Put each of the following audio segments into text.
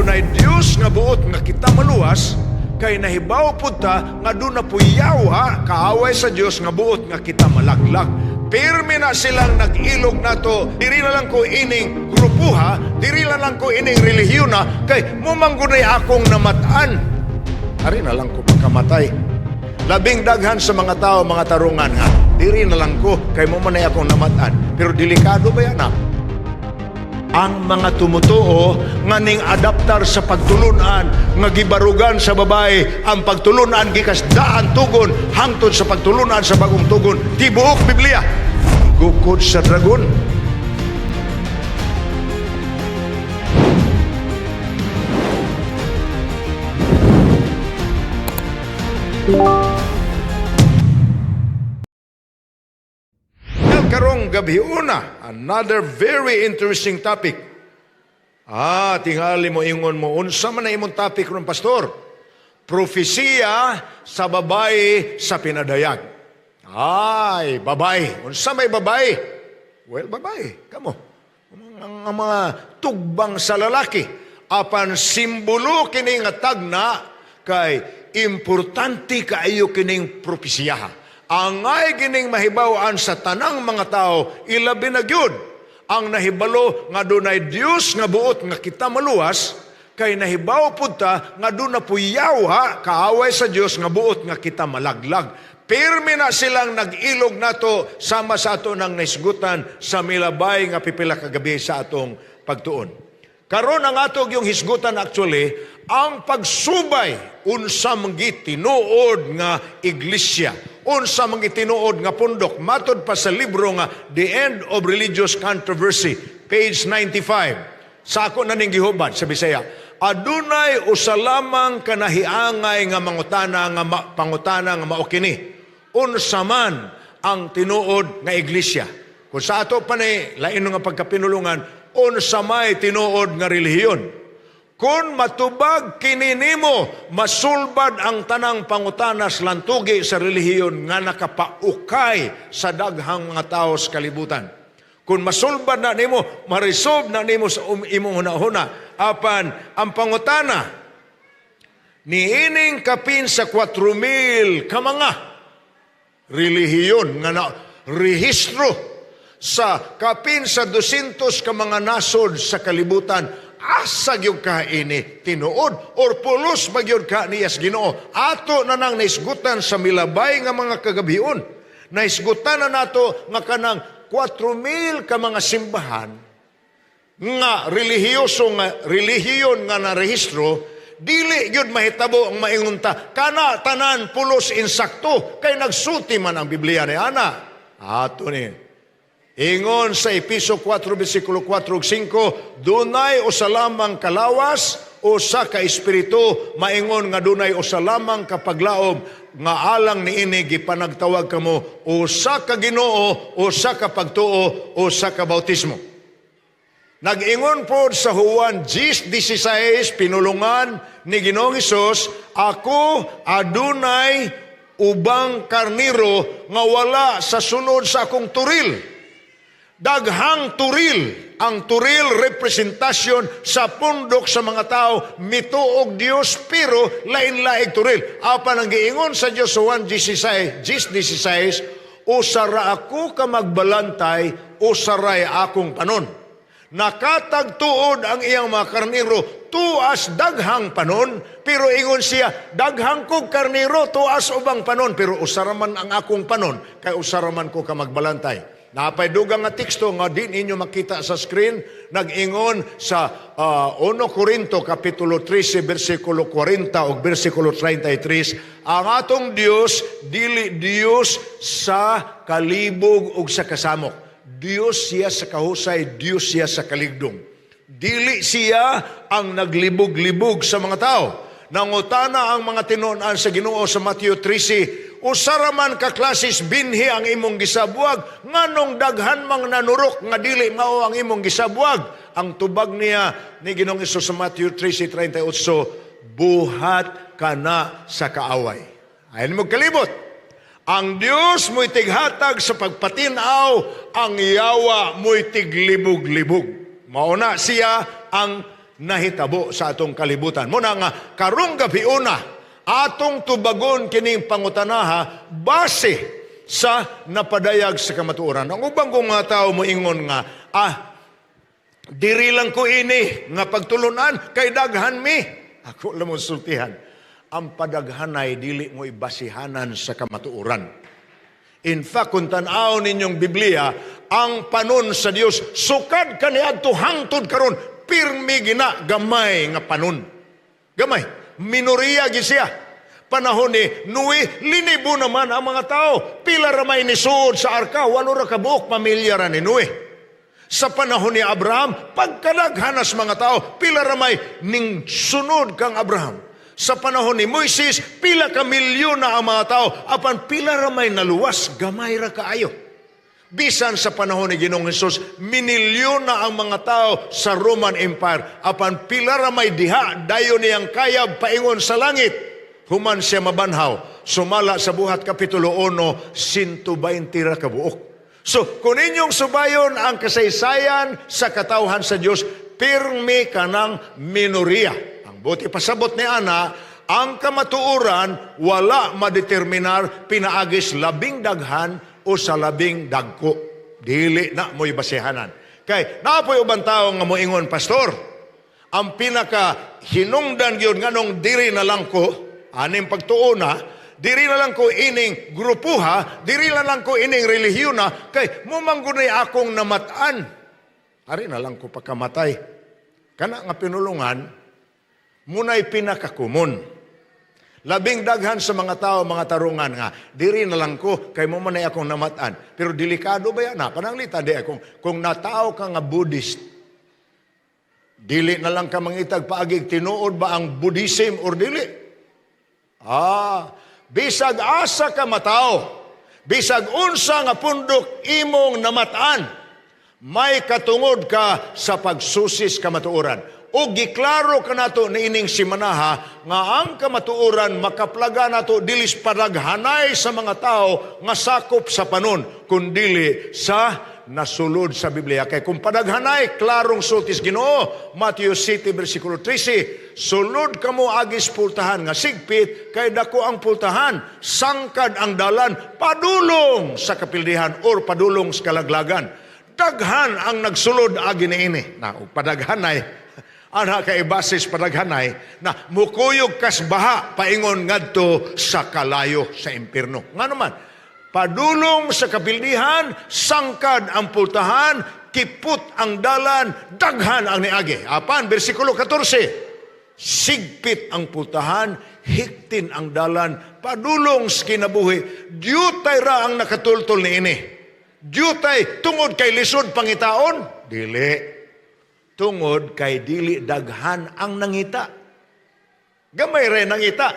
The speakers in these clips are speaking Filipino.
dunay Dios nga buot nga kita maluwas, kay nahibaw pud ta nga doon na puyawa kaaway sa Dios nga buot nga kita malaglag. Pirmi na silang nag-ilog nato, diri na lang ko ining grupuha, diri na lang ko ining relihiyon na, kay mumanggunay akong namataan. Ari na lang ko pagkamatay. Labing daghan sa mga tao, mga tarungan nga, diri na lang ko, kay mumanay akong namataan. Pero delikado ba yan, ang mga tumutuo nga ning adaptar sa pagtulunan nga gibarugan sa babae ang pagtulunan gikas daan tugon hangtod sa pagtulunan sa bagong tugon tibuok Biblia gukod sa dragon. Karong gabi una, another very interesting topic. Tingali mo ingon mo, unsa man na imong topic ron pastor? Propesiya sa babae sa pinadayag. Ay, babae. Unsa may babae? Well, babae. Kamo. Ang mga tugbang sa lalaki. Apan simbolo kining nga tagna kay importante kaayo kining propesiyaha. Angay gining mahibawaan sa tanang mga tao, ilabi na gyud ang nahibalo nga dunay Dios nga buot nga kita maluwas, kay nahibaw pud ta nga doon na puyawa kaaway sa Dios nga buot nga kita malaglag. Pirmi na silang nag-ilog nato sama sa ato nang naisgutan sa milabay nga pipila ka gabi sa atong pagtuon. Karon ang atog yung hisgutan actually ang pagsubay unsa manggit tinuod nga iglesia. Unsa man gitinuod nga pundok matod pa sa libro nga The End of Religious Controversy, page 95. Sa ako na ning gihubad sa Bisaya, adunay usa lamang kanahiangay nga mangutana nga pangutana nga mao kini. Unsa man ang tinuod nga iglesia? Kung sa ato pa ni lain nga pagkapinulungan, unsa may tinuod nga relihiyon? Kung matubag kini nimo, masulbad ang tanang pangutanas lantugi sa relihiyon nga nakapaukay sa daghang mga tao sa kalibutan. Kung masulbad na nimo, marisob na nimo sa imong hunahuna. Apan ang pangutana, niining kapin sa 4,000 ka mga relihiyon nga na rehistro sa kapin sa 200 ka mga nasod sa kalibutan, asa gyud ka ini tinuod or pulos ba gyud ka niyas Ginoo? Ato na nang naisgutan sa milabay nga mga kagabion. Naisgutan na nato nga kanang 4,000 ka mga simbahan nga relihiyon nga narehistro, dili gyud mahitabo ang maingunta kana tanan pulos insakto kay nagsuti man ang Biblia ni ana. Ato ni ingon sa Episo 4, versikulo 4 ug 5, dunay usa lamang kalawas, usa ka espiritu, maingon nga dunay usa lamang kapaglaom, nga alang niini gipanagtawag kamo, usa ka Ginoo, usa ka pagtuo, usa ka bautismo. Nag-ingon po sa Juan 10:16, pinulungan ni Ginoong Hesus, ako adunay ubang karniro nga wala sa sunod sa akong turil. Daghang turil, ang turil representasyon sa pundok sa mga tao, mituog Dios pero lain-laing turil. Apan ang giingon sa Dios sa 1:16, usara ako ka magbalantay, usaray akong panon. Nakatagtuod ang iyang mga karniro, tuas daghang panon, pero ingon siya, daghang kog karniro, tuas ubang panon, pero usaraman ang akong panon, kay usaraman ko ka magbalantay. Napay dugang nga teksto nga din inyo makita sa screen, nag-ingon sa 1 Corinto kapitulo 13 bersikulo 40 ug bersikulo 33, ang atong Dios dili Dios sa kalibog ug sa kasamok. Dios siya sa kahusay, Dios siya sa kaligdong. Dili siya ang naglibog-libog sa mga tao. Nangutana ang mga tinunan sa Ginoo sa Matthew 13, usaraman ka klasis binhi ang imong gisabuag, nganong daghan mang nanurok nga dili mao ang imong gisabuag. Ang tubag niya ni Ginoong Hesus sa Matthew 13:38, buhat ka na sa kaaway. Ayon mo kalibot. Ang Dios mo'y tighatag sa pagpatinaw, ang yawa mo'y tiglibog-libog. Mauna siya ang nahitabo sa atong kalibutan. Muna nga, karong gabi una, atong tubagon kining pangutanaha base sa napadayag sa kamatuoran. Ang ubang kong mga tao mo ingon nga, diri lang ko ini nga pagtulunan kay daghan mi. Ako lang mo sultihan. Ang padaghanay dili mo ibasihanan sa kamatuoran. In fact, kung tanaw ninyong Biblia, ang panon sa Dios sukad kaniadto hangtod karon pirmi gina gamay nga panon. Gamay, minoriya gi siya. Panahon ni Noe, linibo naman ang mga tao. Pila ra may nisuod sa arka, walo ra kabuok pamilya ra ni Noe. Sa panahon ni Abraham, pagkadaghanas mga tao, pila ra may ning sunod kang Abraham. Sa panahon ni Moises, pila ka milyon na ang mga tao, apan pila ra may naluwas, gamay ra kaayo. Bisan sa panahon ni Ginoong Hesus, minilyon na ang mga tao sa Roman Empire, apan pila ra may diha, dayon niyang kayab paingon sa langit. Human siya mabanhaw, sumala sa Buhat Kapitulo 1, 120 ra kabuok. So, kung inyong subayon ang kasaysayan sa katawhan sa Diyos, pirmi ka ng minoriya. Buti pasabot ni Ana, ang kamatuoran wala madeterminar pinaagis labing daghan o sa labing dagko. Dili na mo'y basihanan. Kay naapoy ubang tao nga moingon, Pastor, ang pinaka hinungdan yun nga nung diri na lang ko, aning pagtuona, diri na lang ko ining grupuha, diri na lang ko ining relihiyon na, kay mumanggunay akong namatan. Ari na lang ko pagkamatay. Kana nga pinulungan, muna'y pinakakumon. Labing daghan sa mga tao, mga tarungan nga, diri na lang ko, kay mo manay akong namatan. Pero delikado ba yan? Pananglita, di akong, kung natao ka nga Buddhist, dili na lang ka mangitag paagig, tinuod ba ang Buddhism or dili? Bisag asa ka matao, bisag unsa nga pundok imong namatan, may katungod ka sa pagsusis kamatuoran. O giklaro ka nato ni ining simanaha nga ang kamatuoran makaplaga nato dilis padaghanay sa mga tao nga sakop sa panon kundili sa nasulod sa Biblia. Kay kung padaghanay, klarong sultis Ginoo, Matthew 7 versikulo 13, sulod kamo agis pultahan nga sigpit kay dako ang pultahan, sangkad ang dalan padulong sa kapildihan or padulong sa kalaglagan. Daghan ang nagsulod agi niini. Na padaghanay ana kay basis padaghanay na mukuyog kas baha paingon ngadto sa kalayo sa impierno. Nga naman, padulong sa kapildihan, sangkad ang pultahan, kiput ang dalan, daghan ang niagi. Apan, versikulo 14, sigpit ang pultahan, hiktin ang dalan, padulong sa kinabuhi, diyutay ra ang nakatultol ni ini. Diyutay, tungod kay lisod pangitaon? Dili. Tungod kay dili daghan ang nangita. Gamay rin nangita.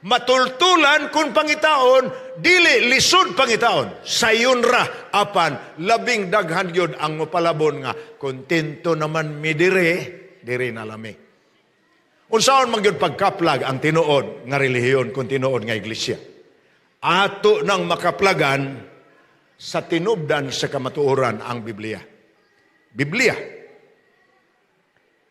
Matultulan kung pangitaon, dili lisod pangitaon. Sayon ra, apan, labing daghan yun ang mapalabon nga, kontento naman mi diri na lami. Unsaon man yun pagkaplag ang tinuod nga relihiyon kung tinuod nga iglesia. Ato nang makaplagan sa tinubdan sa kamatuoran ang Biblia. Biblia.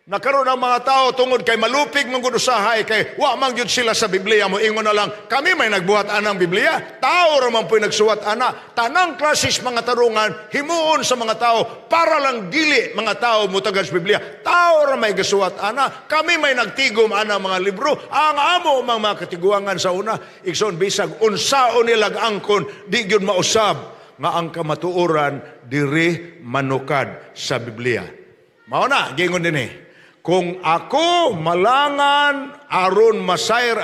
Nakaroon ang mga tao tungod kay malupig mong usahay kay wa man gyud sila sa Biblia mo ingon na lang kami may nagbuhat anang Biblia, tao ra man po'y nagsuwat ana. Tanang klasis mga tarungan himuon sa mga tao para lang dili mga tao mutagad sa Biblia, tao ra may gasuwat ana. Kami may nagtigom ana mga libro, ang amo mga katiguangan sa una igsoon bisag unsaon nilag angkon di gyud mausab nga ang kamatuoran diri manukad sa Biblia. Mao na gingon dinhi, kung ako malangan aron masayr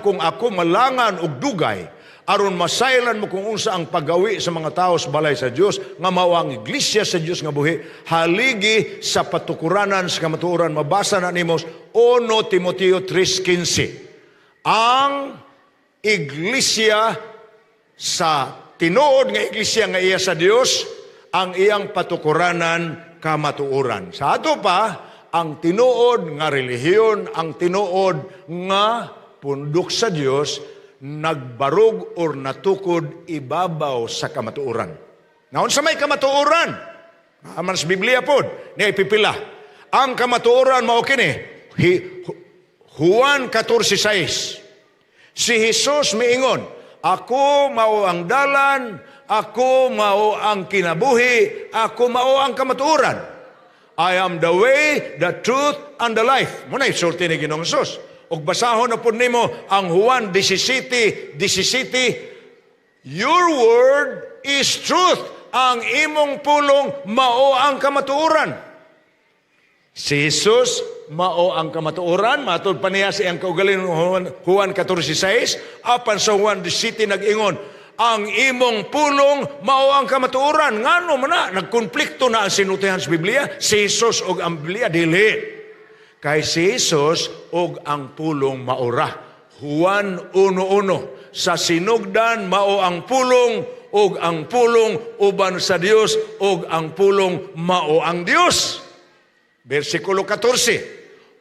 kung ako malangan og dugay aron masaylan mo kung unsa ang paggawi sa mga tao sa balay sa Dios nga mao ang iglesia sa Dios nga buhi, haligi sa patukuranan sa kamatuoran. Mabasa na nimo 1 Timoteo 3:15. Ang iglesia sa tinuod nga iglesia nga iya sa Dios, ang iyang patukuranan kamatuoran. Sa ato pa, ang tinuod nga relihiyon, ang tinuod nga pundok sa Dios, nagbarog or natukod ibabaw sa kamatuoran. Naon sa may kamatuoran? Aman sa Biblia pod, ni ipipila. ang kamatuoran mao kini. Juan 14:6. Si Jesus miingon, ako mao ang dalan, ako mao ang kinabuhi, ako mao ang kamatuoran. I am the way, the truth, and the life. Muna isulti ni Ginoong Hesus. Og basahon na po nimo ang Juan 17:17. Your word is truth. Ang imong pulong mao ang kamatuoran. Si Jesus mao ang kamatuoran. Matod pa niya sa iyang kaugalingon Juan 14:6. Apan sa Juan 17 nag-ingon, ang imong pulong mao ang kamatuoran. Ngano man na, nagkonflikto na ang sinutihan sa Biblia. Si Jesus o ang Biblia, dili. Kay si Jesus og ang pulong maura. Juan 1:1. Sa sinugdan mao ang pulong og ang pulong uban sa Dios og ang pulong mao ang Dios. Versikulo 14.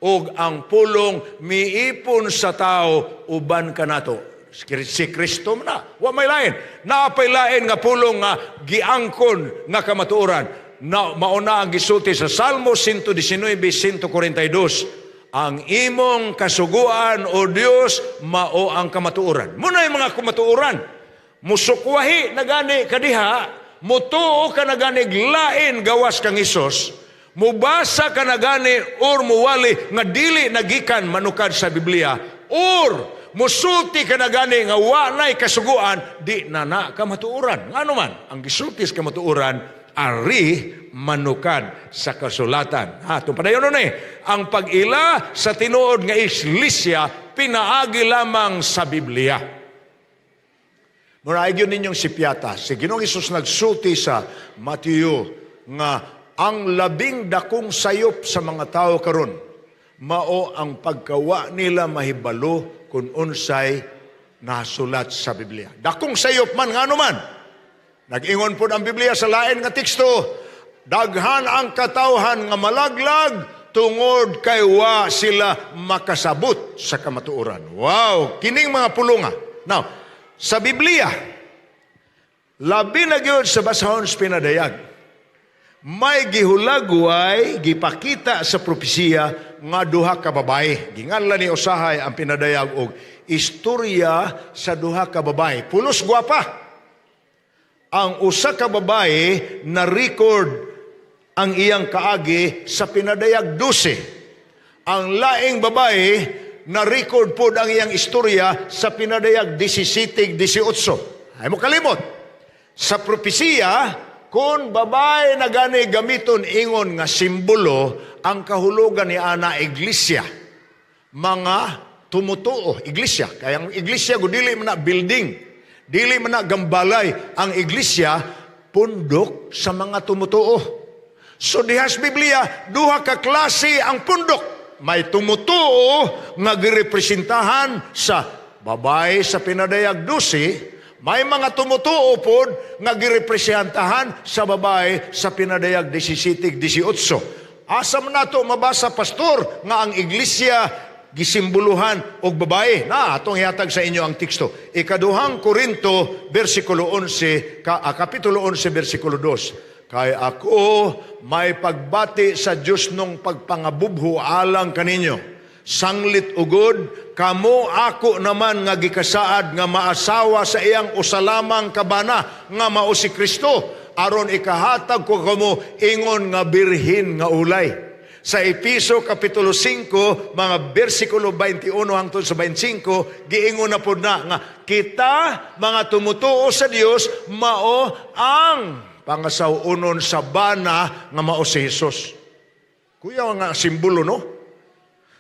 Og ang pulong miipon sa tao uban kanato. Si Kristo na. Wa may lain. Naapay lain nga pulong nga giangkon nga kamatuoran. Mauna ang gisulti sa Salmo 119:142. Ang imong kasuguan o Dios mao ang kamatuoran. Muna yung mga kamatuoran. Musukwahi na gani kadiha, mutuo ka na gani lain gawas kang Isos, mubasa ka na gani or muwali nga dili nagikan manukad sa Biblia, or musulti ka na gani nga wanay kasuguan, di na kamatuoran. Ngano man, ang gisulti sa kamatuoran, ari manukad sa kasulatan. Itong padayon nun ang pag-ila sa tinuod nga Iglesia, pinaagi lamang sa Biblia. Muraigyon ninyong si Piata, si Ginoong Hesus nagsulti sa Mateo nga ang labing dakong sayop sa mga tao karon mao ang pagkawa nila mahibalo kung unsay nasulat sa Biblia. Dakong sayop man, ngano man. Nag-ingon po ang Biblia sa lain nga teksto, daghan ang katawhan nga malaglag tungod kay wa sila makasabot sa kamatuoran. Wow, kining mga pulunga. Now, sa Biblia, labi na gyud sa basahon sa pinadayag, may gihulagway, gipakita sa propesiya nga duha ka babae. Ginganlan ni usahay ang pinadayag og istorya sa duha ka babae. Pulos gwapa. Ang usa ka babae na record ang iyang kaagi sa pinadayag 12. Ang laing babae na-record po ang iyang istorya sa pinadayag 17-18. Ay mo kalimot. Sa propesiya, kung babae na gani gamiton ingon nga simbolo, ang kahulugan ni ana iglesia. Mga tumutuo, iglesia. Kaya ang iglesia, dili man na building, dili man na gambalay. Ang iglesia, pundok sa mga tumutuo. So dihas Biblia, duha ka klase ang pundok. May tumutuo nga girepresentahan sa babae sa pinadayag 12, may mga tumutuo pod nga girepresentahan sa babae sa pinadayag 17-18. Asa man nato mabasa, pastor, nga ang iglesia gisimboluhan og babae? Na atong ihatag sa inyo ang teksto. Ikaduhang Korinto versikulo 11, kapitulo 11 versikulo 2. Kay ako may pagbati sa Diyos nung pagpangabubho alang kaninyo. Sanglit ugod, kamo ako naman nga gikasaad nga maasawa sa iyang usalamang kabana nga mao si Kristo. Aron ikahatag ko kamo ingon nga birhin nga ulay. Sa Episo kapitulo 5, mga versikulo 21 hangtod sa 25, giingon na po na nga kita mga tumutuo sa Dios mao ang pangasawunon sa bana nga mao si Jesus. Kuya nga simbolo, no?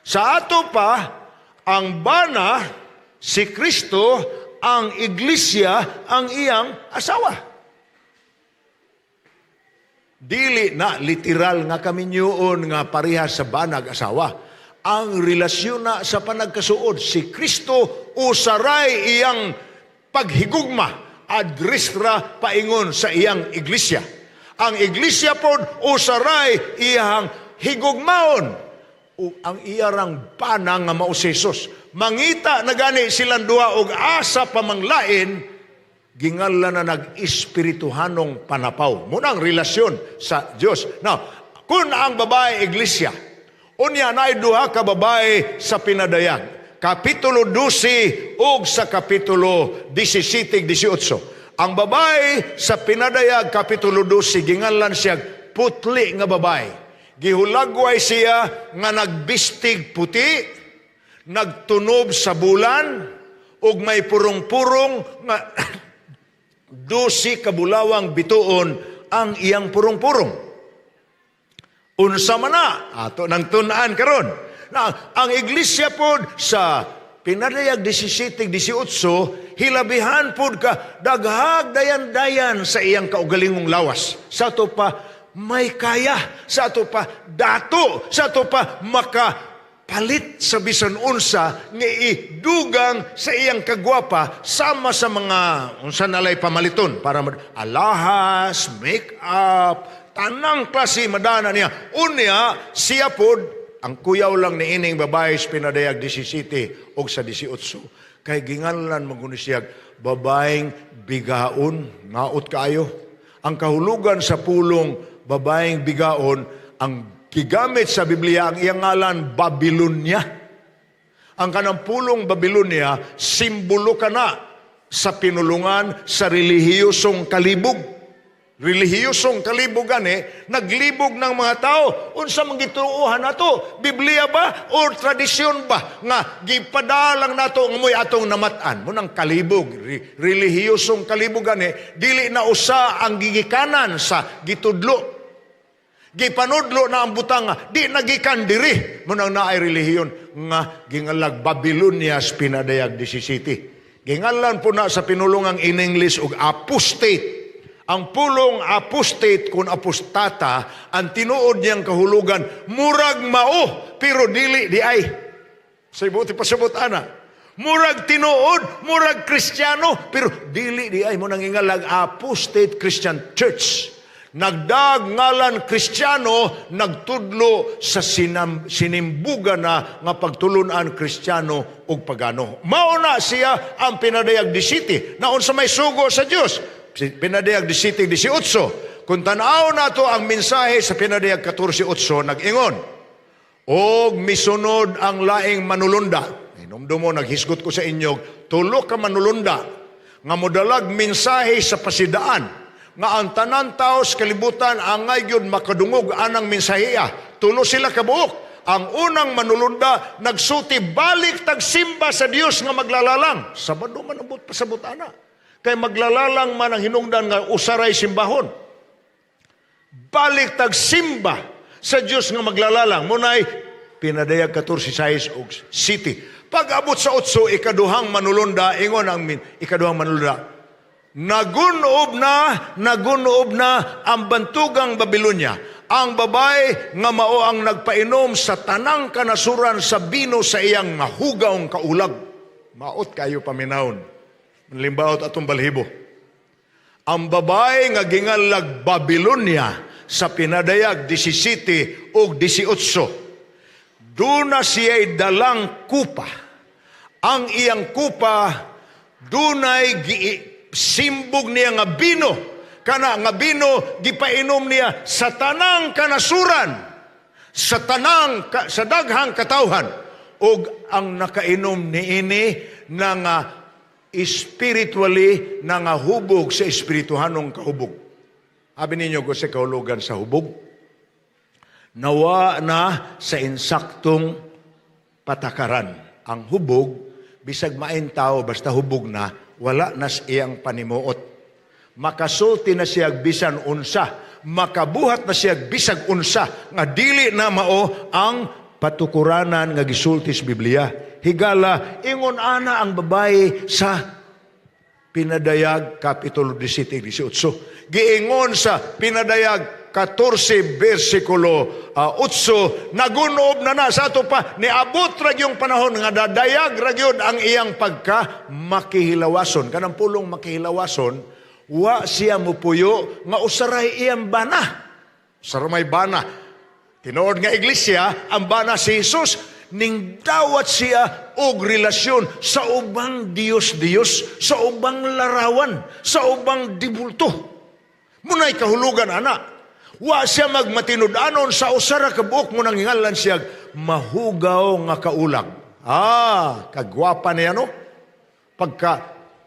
Sa ato pa, ang bana, si Kristo, ang iglesia, ang iyang asawa. Dili na literal nga kaminyoon nga parehas sa banag asawa. Ang relasyon na sa panagkasuod, si Kristo usaray iyang paghigugma, adresra paingon sa iyang iglesia. Ang iglesia pod usaray iyang higugmaon o ang iyarang panang nga mao si Jesus. Mangita na gani silang duha og asa pamanglain, gingalan na nag-espirituhanong panapaw. Muna ang relasyon sa Dios. Now, Kung ang babae iglesia, unya na duha ka babae sa pinadayag. Kapitulo 12 ug sa kapitulo 17-18. Ang babae sa pinadayag, kapitulo 12, ginganlan siya putli nga babae. Gihulagway siya nga nagbistig puti, nagtunob sa bulan, ug may purong-purong nga 12 kabulawang bituon ang iyang purong-purong. Unsa man na, ato nang tunaan karon. Na ang iglesia pod sa pinadayag 17-18, hilabihan pod ka daghag dayan-dayan sa iyang kaugalingong lawas. Sa to pa may kaya, sa to pa dato, sa to pa makapalit sa bisan unsa nga idugang sa iyang kagwapa sama sa mga unsa nalay pamaliton para alahas, make-up, tanang klase madana niya. Unya siya pod ang kuyaw lang ni ining babae sa pinadayag 17 o sa 18. Kay ginganlan magunisiyag, babaeng bigaon, naot kayo. Ang kahulugan sa pulong babaeng bigaon, ang gigamit sa Biblia, ang iyang ngalan, Babylonia. Ang kanang pulong Babylonia, simbolo ka na sa pinulungan sa relihiyosong kalibog. Relihiyosong kalibugan naglibog ng mga tao. Unsa man gituuhan nato? Biblia ba o tradisyon ba nga gipadalang nato ng moy atong namatan? Munang kalibog, relihiyosong kalibugan dili na usa ang gigikanan sa gitudlo. Gipanudlo na ang butang di nagikan diri. Munang naay relihiyon nga gingalag Babylonia sa pinadayag 17. Gingalan po na sa pinulungang in English og apostate. Ang pulong apostate kung apostata, ang tinuod niyang kahulugan, murag mao, pero dili di ay. Sa ibuti pasabot ana. Murag tinuod, murag Kristiyano, pero dili di ay mo nangingalag apostate Christian Church. Nagdag ngalan Kristiyano, nagtudlo sa sinimbuga na nga pagtulunan Kristiyano ug pagano. Mauna siya ang pinadayag 17, naon sa may sugo sa Dios. Pinadayag 17-18. Kung tanaw na to ang mensahe sa pinadayag 14-8, nag-ingon, og misunod ang laing manulunda. Inumdo mo, naghisgot ko sa inyo, tulo ka manulunda, nga modalag mensahe sa pasidaan, nga ang tanan tao sa kalibutan, ang ngayon makadungog anang mensahiya. Tulo sila kabuok. Ang unang manulunda, nagsuti balik tagsimba sa Dios nga maglalalang. Sabado man abot pasabot ana. Kay maglalalang man ang hinungdan nga usaray simbahon. Balik tagsimba sa Dios nga maglalalang. Munay pinadayag 14:6 og city. Pag abot sa 8, ikaduhang manulunda, ingon ang ikaduhang manulunda. Nagunob na ang bantugang Babylonia. Ang babae nga mao ang nagpainom sa tanang kanasuran sa bino sa iyang mahugawng kaulag. Maot kayo paminawon. Limbaot atong balhibo. Ang babae nga gingalag Babylonia sa pinadayag 17 o 18. Duna siya'y dalang kupa. Ang iyang kupa, dunay simbog niya nga bino. Kana nga bino, gipainom niya sa tanang kanasuran, sa daghang katawhan. O ang nakainom niini na nga spiritually nangahubog sa espirituhanong kahubog. Abi ninyo ko sa kahulugan sa hubog. Nawa na sa insaktong patakaran. Ang hubog, bisag main tao, basta hubog na, wala na iyang panimuot. Makasulti na siya bisan unsa. Makabuhat na siya bisag unsa. Nga dili na mao ang patukuranan nga gisulti sa Biblia. Higala, ingon ana ang babae sa pinadayag kapitulo 17-18. Giingon sa pinadayag 14 versikulo 8, nagunob na sa ato pa, niabot ra yung panahon nga dadayag ra gyud ang iyang pagka makihilawason. Kanang pulong makihilawason, wa siya mupuyo nga usaray iyang bana. Saramay bana. Tinuod nga iglesia, ang bana si Jesus, ning dawat siya og relasyon sa ubang Dios-Dios, sa ubang larawan, sa ubang dibulto. Munay kahulugan ana. Wa siya magmatinud-anon sa usara ka buok mo nang hingalan siya mahugaw nga kaulag. Kagwapa niya no?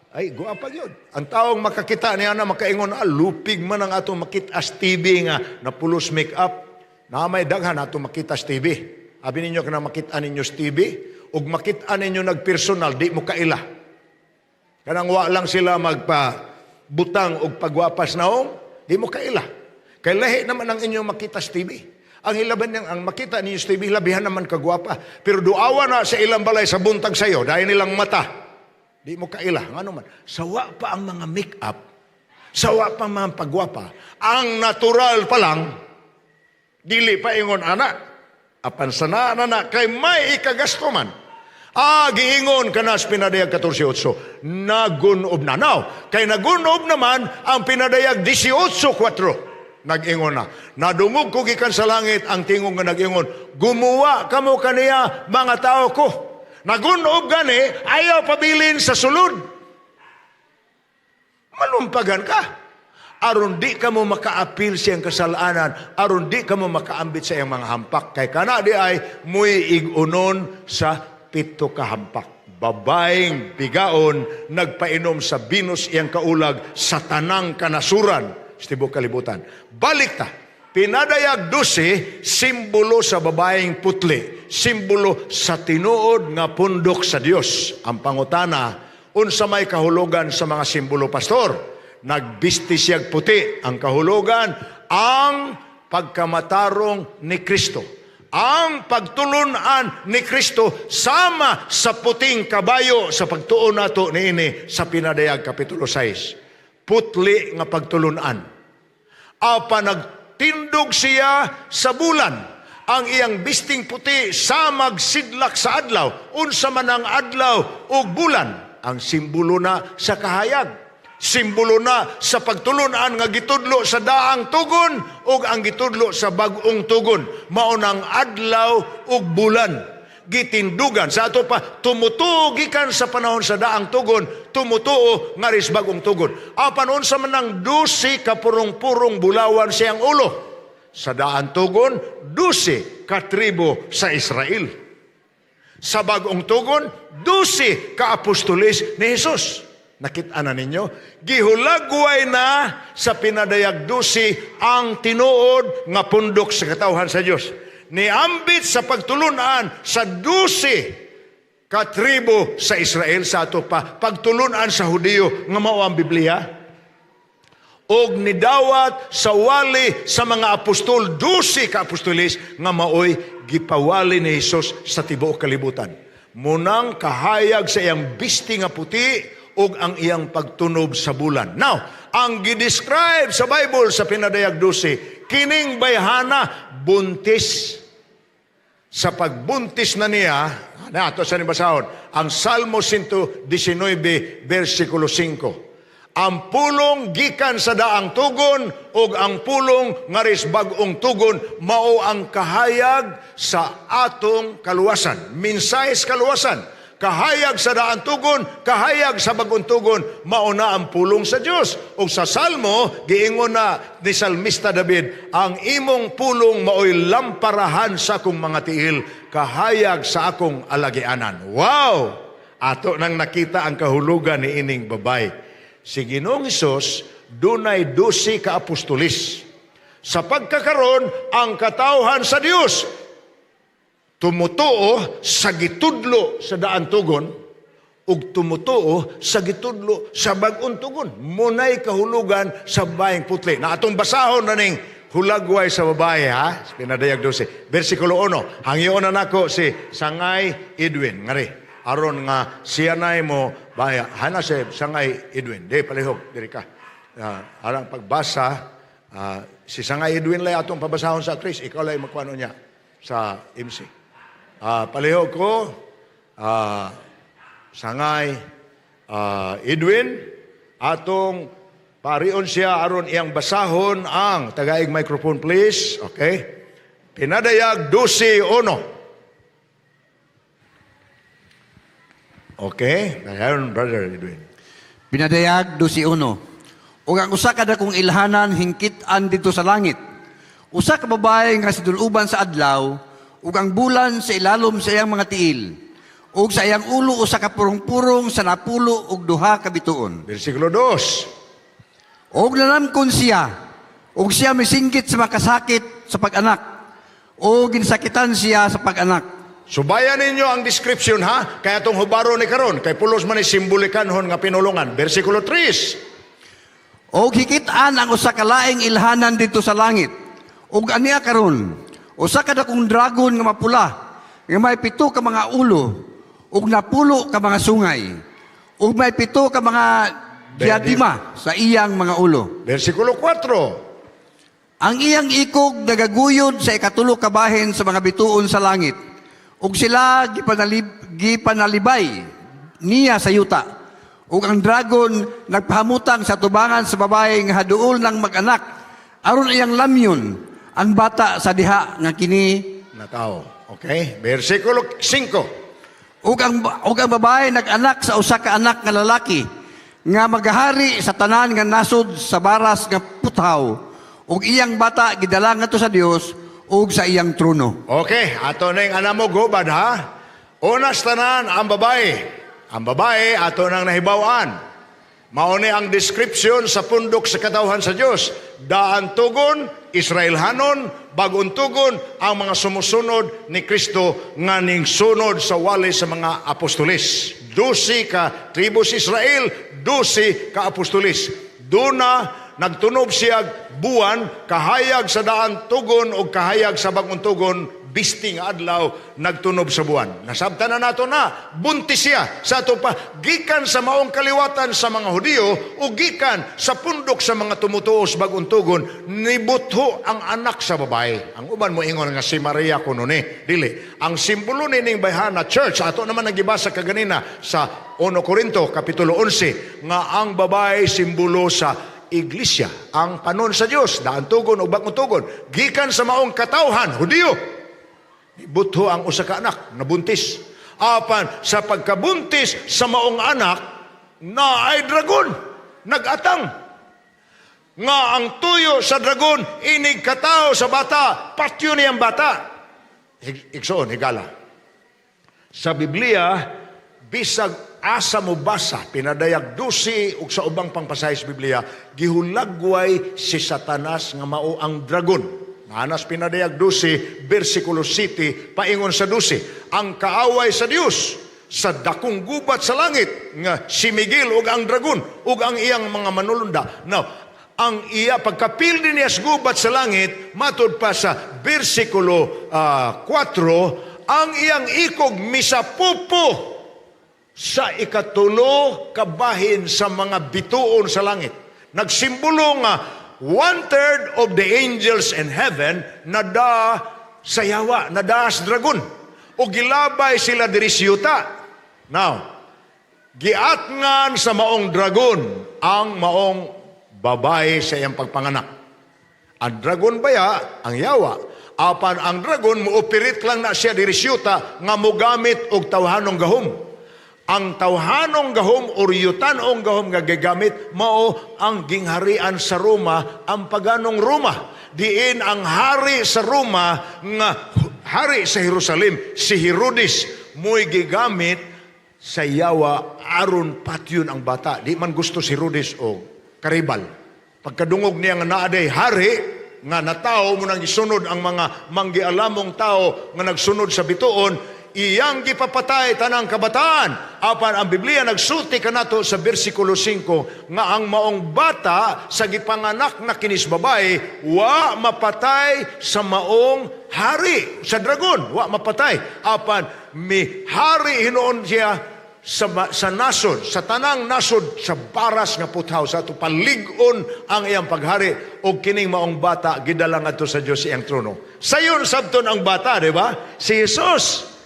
Ay, guwapa yun. Ang taong makakita niya na makaingon, lupig man ang atong makitas TV nga na pulos make-up. Na may daghan atong makitas TV. Abi ninyo ka na makita ninyo sa TV, o makita ninyo nagpersonal, di mo kaila. Kanang wa lang sila magpabutang o pagwapas naong, di mo kaila. Kay lahi naman ang inyong makita sa TV. Ang hilaban niyang, ang makita ninyo sa TV, labihan naman kagwapa. Pero duawa na sa ilang balay sa buntag sayo, dahil nilang mata. Di mo kaila. Ano man? Sawa pa ang mga make-up, sawa pa ang mga pagwapa. Ang natural pa lang, dili pa ingon, anak, apan sana na kay may ikagasto man. Giingon ka na sa pinadayag 14.8. Nagunob na. Now, kay nagunob naman ang pinadayag 18.4. Nag-ingon na. Nadungog ko gikan sa langit ang tingong nga nag-ingon, gumawa kamo kaniya mga tao ko. Nagunob gani, ayaw pabilin sa sulod. Malumpagan ka. Aron di ka mo makaapil siyang kasalanan, aron di ka mo makaambit sa iyang mga hampak. Kay kana di ay muy igunon sa 7 ka hampak. Babaeng bigaon, nagpainom sa binos iyang kaulag sa tanang kanasuran. Stibok kalibutan. Balik ta. Pinadayag 12, simbolo sa babaeng putli. Simbolo sa tinuod nga pundok sa Dios. Ang pangutana, unsa may kahulugan sa mga simbolo, pastor? Nagbisti siyag puti. Ang kahulugan, ang pagkamatarong ni Kristo. Ang pagtulunan ni Kristo sama sa puting kabayo sa pagtuon nato niini sa Pinadayag Kapitulo 6. Putli nga pagtulunan. Apa nagtindog siya sa bulan. Ang iyang bisting puti sa magsidlak sa adlaw. Unsa man ang adlaw o bulan. Ang simbolo na sa kahayag. Simbolo na sa pagtulunan nga gitudlo sa daang tugon o ang gitudlo sa bagong tugon. Maunang adlaw o bulan. Gitindugan. Sa ato pa, tumutuo gikan sa panahon sa daang tugon, tumutuo nga ris bagong tugon. Apan unsa man ang 12 ka purong-purong bulawan siyang ulo. Sa daang tugon, 12 ka tribo sa Israel. Sa bagong tugon, 12 ka apostolis ni Jesus. Nakita na ninyo? Gihulagway na sa Pinadayag 12 ang tinuod nga pundok sa katawhan sa Dios. Niambit sa pagtulunan sa 12 ka tribo sa Israel, sa ato pa pagtulunan sa Hudiyo nga mao ang Biblia. Og nidawat sa wali sa mga apostol, 12 ka apostolis nga maoy gipawali ni Jesus sa tibuok kalibutan. Munang kahayag sa iyang bisti nga puti og ang iyang pagtunob sa bulan. Now, ang gidescribe sa Bible sa Pinadayag 12, kining bayhana buntis. Sa pagbuntis na niya, nato sa nibasahon, ang Salmo 119, versikulo 5. Ang pulong gikan sa daang tugon o ang pulong ngaris bagong tugon mao ang kahayag sa atong kaluwasan. Minsayes kaluwasan. Kahayag sa daang tugon, kahayag sa bagong tugon, mao na ang pulong sa Dios. O sa Salmo, giingon na ni Salmista David, ang imong pulong maoy lamparahan sa akong mga tiil, kahayag sa akong alagianan. Wow! Ato nang nakita ang kahulugan ni ining babay. Si Ginoong Hesus, dunay 12 ka apostolis. Sa pagkakaroon, ang katawhan sa Dios, tumutuo sa gitudlo sa daan tugon, ug tumutuo sa gitudlo sa bagong tugon. Munay kahulugan sa babayeng putli. Na atong basahon na ning hulagway sa babae, ha? Pinadayag 12. Versikulo 1. Hangyoon na nako si Sangay Edwin. Ngari. Aron nga siya na mo, baya, hana si Sangay Edwin. Di, palihog, diri ka. Arang pagbasa, si Sangay Edwin lay atong pabasahon sa Chris, ikaw lay magkuano niya sa MC. Palihog ko, Sangay Edwin, atong parion siya aron iyang basahon ang tagaig microphone please. Okay? Pinadayag 12:1. Okay? Ayan, Brother Edwin. Pinadayag 12:1. Ug ang usa ka dakong ilhanan hingkit-an dito sa langit. Usa ka babae nga siduluban sa adlaw, ug ang bulan sa ilalom sa iyang mga tiil, ug sa iyang ulo usa ka purong-purong sa napulo ug duha ka bituon. Versikulo 2. Og nanamkon siya, ug siya misinggit sa makasakit sa pag-anak, o ginsakitan siya sa pag-anak. Subayan ninyo ang description ha, kaya itong hubaro ni karon kay pulos man ni simbolikanhon nga pinulungan. Versikulo 3. Og hikit-an ang usa ka laing ilhanan dito sa langit. Og aniya karon, usa ka dakong dragon nga mapula, nga may 7 ka mga ulo, ug napulo ka mga sungay, ug may 7 ka mga diadima sa iyang mga ulo. Versikulo 4. Ang iyang ikog nagaguyod sa ikatulo ka bahin sa mga bituon sa langit, ug sila gipanalibay niya sa yuta. Ug ang dragon nagpahamutang sa tubangan sa babae nga haduol ng mag-anak, aron iyang lamyon ang bata sa diha nga kini na tao. Okay? Versikulo 5. ug ang babae nag-anak sa usa ka anak nga lalaki nga magahari sa tanan nga nasod sa baras nga puthaw, ug iyang bata gidala ngadto sa Dios ug sa iyang trono. Okay, ato na yung anamog hubad ha. Unas tanan ang babae. Ang babae ato nang nahibawan. Mauni ang description sa pundok sa katawhan sa Dios. Daan tugon, Israelhanon, bagong tugon ang mga sumusunod ni Kristo nga ning sunod sa wali sa mga apostolis. 12 ka tribus Israel, 12 ka apostolis. Duna nagtunob siya buwan, kahayag sa daan tugon o kahayag sa bagong tugon, bisting adlaw nagtunob sa buwan. Nasabtan na nato na, buntis siya sa ato pa, gikan sa maong kaliwatan sa mga Hudiyo o gikan sa pundok sa mga tumutuos bagong tugon, nibutho ang anak sa babae. Ang uban mo ingon nga si Maria kuno ni. Dili, ang simbolo ning bayhana church, ato naman nagibasa kaganina sa 1 Corinto kapitulo 11, nga ang babae simbolo sa iglesia, ang panon sa Dios, daan tugon o bagong tugon, gikan sa maong katawhan, Hudiyo, butho ang usa ka anak, nabuntis. Apan, sa pagkabuntis sa maong anak, na ay dragon, nagatang. Nga ang tuyo sa dragon, inig katao sa bata, patyo niyang bata. Igsoon, higala. Sa Biblia, bisag asa mo basa, pinadayag 12 ug sa ubang pangpasahe sa Biblia, gihulagway si Satanas nga mao ang dragon. Manas pinadayag 12, versikulo 7, paingon sa 12, ang kaaway sa Dios sa dakong gubat sa langit nga si Miguel ug ang dragon ug ang iyang mga manulunda. Now, ang iya pagkapildi niya sa gubat sa langit, matud pa sa versikulo 4, ang iyang ikog misapupo sa ikatulo kabahin sa mga bituon sa langit. Nagsimbolo nga 1/3 of the angels in heaven nada sa yawa, nada sa dragon. O gilabay sila diri sa yuta. Now, giatngan sa maong dragon ang maong babae sa iyang pagpanganak. Ang dragon baya, ang yawa. Apan ang dragon, muupirit lang na siya diri sa yuta nga mogamit og tawhanong gahom. Ang tawhanong gahom o yutanong gahom nga gagamit mao ang gingharian sa Roma, ang paganong Roma. Diin ang hari sa Roma nga hari sa Jerusalem, si Herodes, mo'y gigamit sa yawa aron patyon ang bata. Di man gusto si Herodes o karibal. Pagkadungog niya nga naaday hari, nga natao mo nang isunod ang mga manggialamong tao nga nagsunod sa bituon, iyang gipapatay tanang kabataan. Apan ang Biblia nagsulti kanato sa versikulo 5 nga ang maong bata sa gipanganak na kinis babae wa mapatay sa maong hari sa dragon, wa mapatay. Apan mi hari hinuon siya sa nasod, sa tanang nasod sa baras nga puthaw sa ato paligon ang iyang paghari o kining maong bata gidala ngadto sa Dios iyang trono. Sayon sabton ang bata, di ba? Si Jesus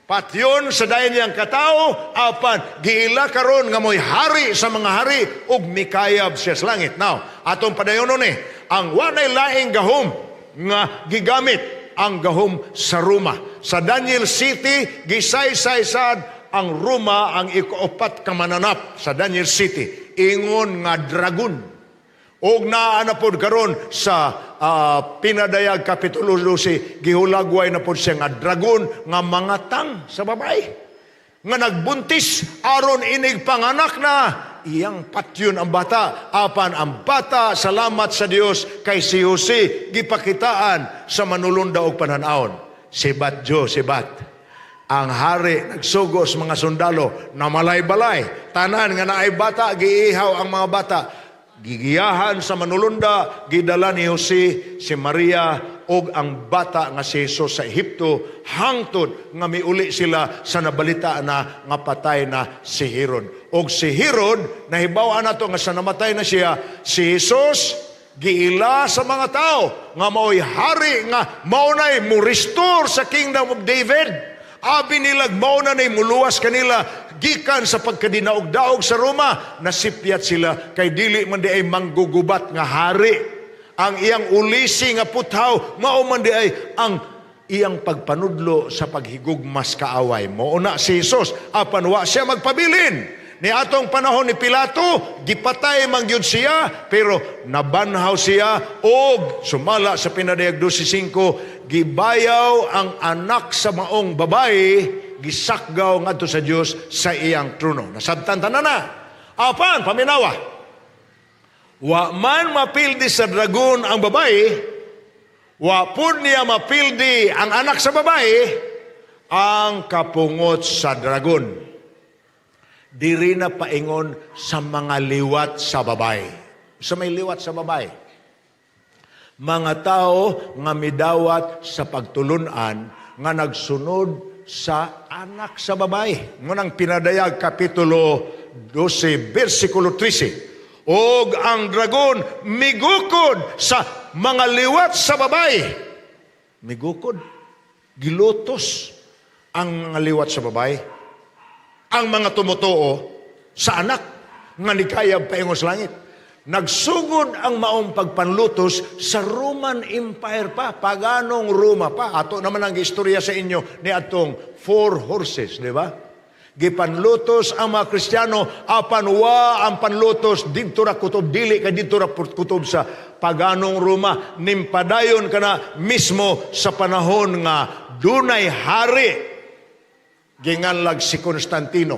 patyon sa dayon niyang katao, apan giila karon nga mo'y hari sa mga hari ug mikayab siya sa langit. Now, atong padayon ni, ang wanay laing gahom nga gigamit ang gahom sa Roma. Sa Daniel City, gisay-saysad ang Roma ang ikaupat ka mananap sa Daniel City. Ingon nga dragon. Og naa na pod karon sa pinadayag Kapitulo 12, gihulagway na pod siya nga dragon nga mangatang sa babae. Nga nagbuntis aron inig panganak na iyang patyon ang bata. Apan ang bata, salamat sa Dios kay si Jose, gipakitaan sa manulunda og pananaon. Sibat Jo, sibat. Ang hari nagsugos mga sundalo na malay-balay. Tanan nga naay bata, giihaw ang mga bata. Gigiyahan sa manulunda, gidala ni Jose, si Maria, og ang bata nga si Jesus sa Ehipto, hangtod nga miuli sila sa nabalita na nga patay na si Herod. Og si Herod, nahibaw na to nga sa namatay na siya, si Jesus, giila sa mga tao, nga mao'y hari nga maunay mo restore sa kingdom of David. Abi nilag mauna na'y muluwas kanila gikan sa pagkadinaog-daog sa Roma, nasipyat sila kay dili man di ay manggugubat nga hari. Ang iyang ulisi nga puthaw mao man di ay ang iyang pagpanudlo sa paghigugmas kaaway. Mauna si Jesus, apan wa siya magpabilin. Ni atong panahon ni Pilato, gipatay man gyud siya, pero nabanhaw siya og sumala sa pinadayag 12:5, gibayaw ang anak sa maong babae, gisakgaw ngadto sa Dios sa iyang trono. Nasabtan tanan na. Apan paminawa, wa man mapildi sa dragon ang babae, wa pud niya mapildi ang anak sa babae, ang kapungot sa dragon. Diri na paingon sa mga liwat sa babae. Sa may liwat sa babae. Mga tao nga midawat sa pagtulunan nga nagsunod sa anak sa babae. Ngunang pinadayag Kapitulo 12, versikulo 13. Og ang dragon migukod sa mga liwat sa babae. Migukod. Gilutos ang mga liwat sa babae. Ang mga tumutuo sa anak nga nikayab paingon sa langit. Nagsugod ang maong pagpanlutos sa Roman Empire pa, paganong Roma pa. Ato naman ang istorya sa inyo ni atong 4 horses, di ba? Gipanlutos ang mga Kristiyano, apanwa ang panlutos dito ra kutob, dili ka dito ra kutob sa paganong Roma. Nimpadayon ka na mismo sa panahon nga dunay hari. Ginganlag si Constantino.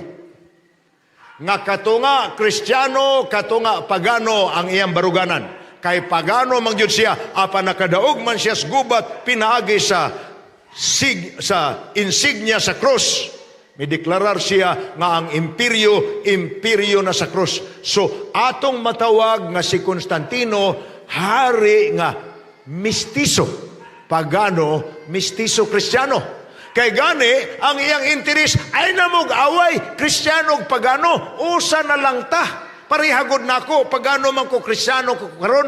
Nga katunga Kristiyano, katunga pagano ang iyang baruganan. Kay pagano mangyud siya, apan nakadaog man siya sa gubat, pinaagi sa insignia sa cross. May deklarar siya nga ang imperyo na sa cross. So atong matawag nga si Constantino, hari nga mistiso. Pagano, mistiso Kristiyano. Kay gani, ang iyang interes ay namog away, Kristiyano ug pagano, usa na lang ta. Parihagod nako, pagano man ko Kristiyano ko karon.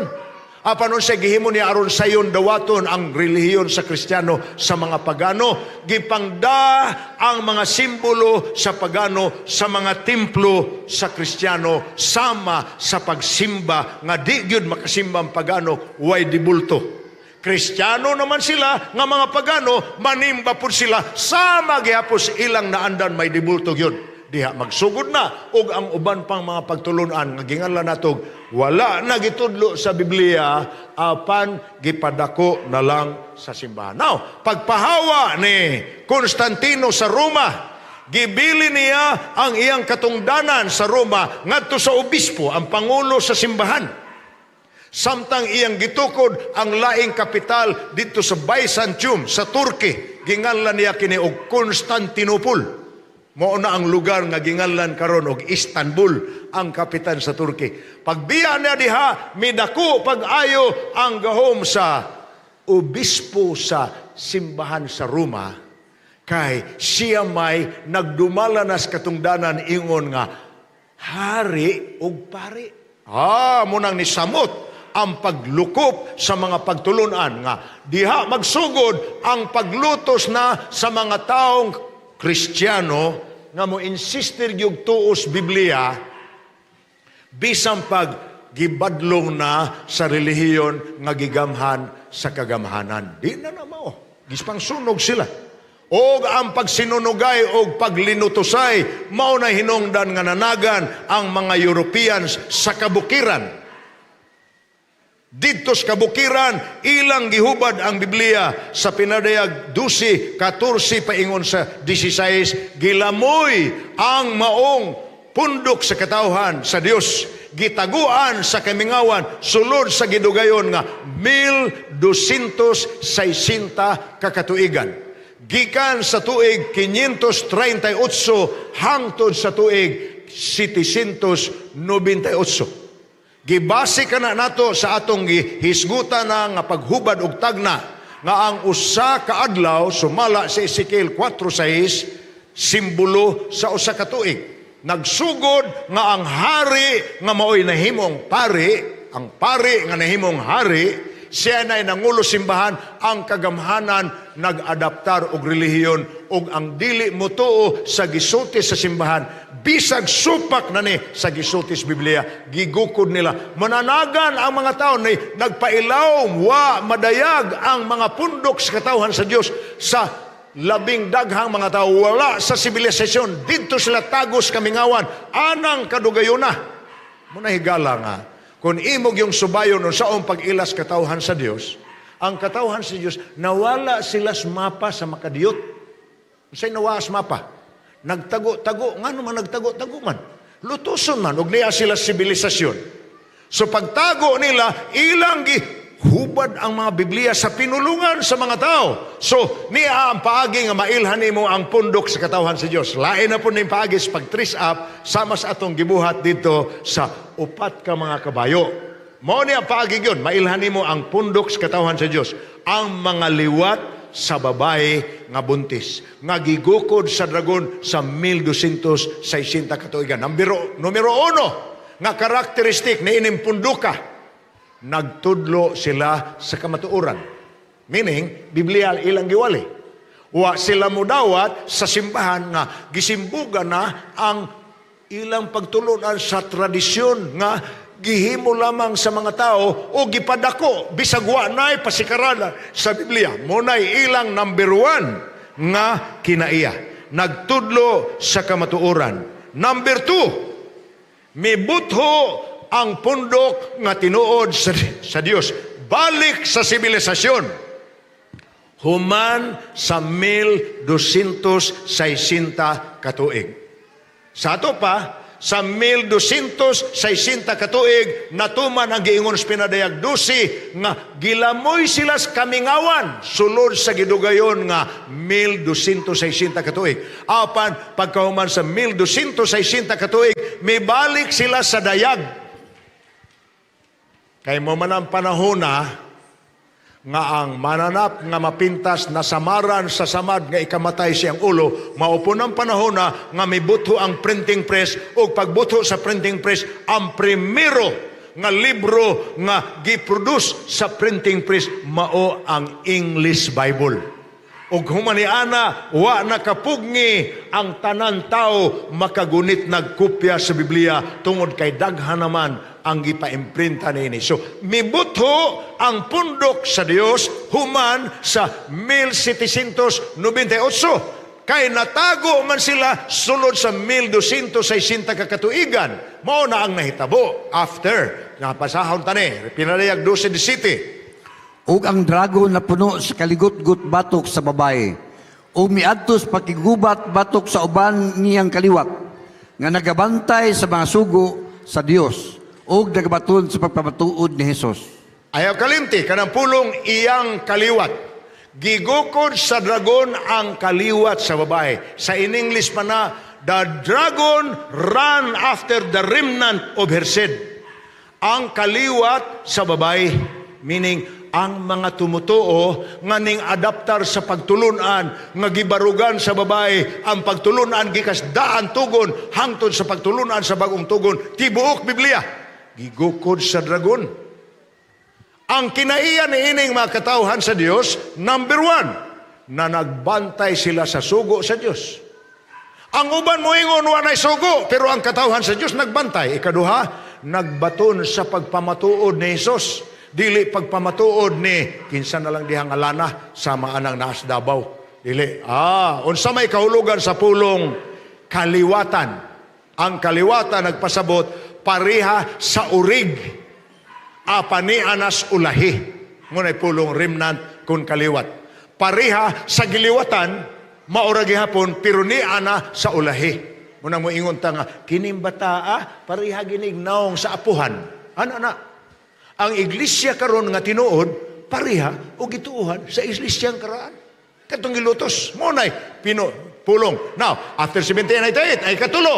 Apanon siya gihimo ni aron sayon dawaton ang relihiyon sa Kristiyano sa mga pagano. Gipangda ang mga simbolo sa pagano sa mga templo sa Kristiyano sama sa pagsimba nga di gyud makasimba ang pagano way dibulto. Kristiyano naman sila, nga mga pagano, manimba po sila, sama gihapos ilang naandan may dibultog yun. Diha magsugod na, ug ang uban pang mga pagtulunan, nga ginganlan natog, wala na gitudlo sa Biblia, apan gipadako na lang sa simbahan. Now, pagpahawa ni Constantino sa Roma, gibili niya ang iyang katungdanan sa Roma, ngadto sa obispo, ang pangulo sa simbahan. Samtang iyang gitukod ang laing kapital dito sa Byzantium, sa Turkey. Ginganlan niya kini og Constantinople. Mao na ang lugar nga ginganlan karon og Istanbul, ang kapital sa Turkey. Pagbiya niya diha, midako pag-ayo ang gahom sa obispo sa simbahan sa Roma. Kay siya may nagdumalanas katungdanan ingon nga hari ug pari. Munang ni samot ang paglukop sa mga pagtulunan nga diha magsugod ang paglutos na sa mga taong Kristiyano nga mo insister gyud tuos Biblia bisan pag gibadlong na sa relihiyon nga gigamhan sa kagamhanan. Di na mao. Gispang sunog sila. O ang pagsinunugay o paglinutusay mao na hinungdan nga nanagan ang mga Europeans sa kabukiran. Dito sa kabukiran, ilang gihubad ang Biblia sa pinadayag 12, 14 paingon sa 16, gilamoy ang maong pundok sa katawhan sa Dios, gitaguan sa kamingawan, sulod sa gidugayon nga 1260 kakatuigan. Gikan sa tuig 538 hangtod sa tuig 798. Gibase ka na nato sa atong gihisgutan na nga paghubad og tagna nga ang usa ka adlaw sumala sa Ezekiel 4:6 simbolo sa usa ka tuig. Nagsugod nga ang hari nga maoy nahimong pari, ang pari nga nahimong hari, siya na'y nangulo simbahan, ang kagamhanan nag-adaptar og relihiyon og ang dili motuo sa gisulti sa simbahan, bisag supak na ni sa gisulti sa Biblia, gigukod nila. Mananagan ang mga tao na nagpailaw, wa madayag ang mga pundok sa katawhan sa Dios sa labing daghang mga tao, wala sa sibilisasyon, dito sila tagos kamingawan, anang kadugayon na. Muna higala nga, kung imog yung subayon o saong pag-ilas katawhan sa Dios, ang katawhan sa Dios, nawala sila sa mapa sa makadiyot. Sa'y nawala sa mapa. Nagtago-tago, nga naman nagtago-tago man. Lutuson man, og niya sila sibilisasyon. So pagtago nila, ilang hubad ang mga Biblia sa pinulungan sa mga tao. So, niya ang paagi nga mailhan nimo ang pundok sa katawhan sa Dios. Lain na po ning paagi sa pag-trace up sama sa atong gibuhat dito sa upat ka mga kabayo. Mao ni ang paagi yun, mailhan nimo ang pundok sa katawhan sa Dios. Ang mga liwat sa babae nga buntis, nga gigukod sa dragon sa 1260 katuigan. Numero 1 nga karakteristik na ining punduka, nagtudlo sila sa kamatuoran. Meaning, Biblia ilang giwali. Wa sila mudawat sa simbahan nga gisimbugan na ang ilang pagtulunan sa tradisyon nga gihimo lamang sa mga tao o gipadako bisag wa nay pasikaran sa Biblia. Munay ilang number 1 nga kinaiya. Nagtudlo sa kamatuoran. Number 2, mibutho ang pundok nga tinuod sa Dios. Balik sa sibilisasyon. Human sa 1260 katuig. Sa ato pa, sa 1260 katuig, natuman ang giingon sa pinadayag 12 nga gilamoy sila sa kamingawan sulod sa gidugayon nga 1260 katuig. Apan, pagkahuman sa 1260 katuig, may balik sila sa dayag. Kay mo man ang panahon nga ang mananap nga mapintas na samaran sa samad nga ikamatay siyang ulo, maupo ng panahon nga may butho ang printing press o pagbutho sa printing press, ang primero nga libro nga giproduce sa printing press mao ang English Bible. Og humaniana, wa nakapugni ang tanan tao makagunit nagkopya sa Biblia tungod kay daghan naman ang gipaimprinta niini. So, mibutho ang pundok sa Dios human sa 1798. Kay natago man sila sulod sa 1260 kakatuigan. Mao na ang nahitabo after napasahon tani pinadayag 12 city. Ug ang dragon na puno sa kaligot-gut batok sa babae, ug miadtos pakigubat batok sa uban niyang kaliwat, nga nagabantay sa mga sugo sa Dios, ug nagabaton sa pagpamatuod ni Jesus. Ayaw kalimti, kanang pulong iyang kaliwat. Gigukod sa dragon ang kaliwat sa babae. Sa in English pa na, the dragon ran after the remnant of her seed. Ang kaliwat sa babae, meaning ang mga tumutuo nga ning adaptar sa pagtulunan nga gibarugan sa babae ang pagtulunan gikas daan tugon hangtod sa pagtulunan sa bagong tugon tibuok Biblia gigukod sa dragon. Ang kinaiya ni ining mga katawhan sa Dios, number 1, na nagbantay sila sa sugo sa Dios. Ang uban moingon wa nay sugo, pero ang katawhan sa Dios nagbantay. Ikaduha, nagbaton sa pagpamatuod ni Jesus. Dili pagpamatuod ni kinsa na lang dihang alana sama anang naas Davao. Dili. Unsa may kahulugan sa pulong kaliwatan. Ang kaliwatan nagpasabot pareha sa urig. apani anas ulahi. Ngunay pulong remnant kun kaliwat. Pariha sa giliwatan, maura gihapon, pero ni ana sa ulahi. Muna mo ingon ta nga, kining bataa, pariha ginignaong sa apuhan. Ano na? Ang iglesia karon nga tinuod, pariha o gituuhan sa iglesyang karaan. Katong gilutos, munay, pulong. Now, after 1798, ay katulo.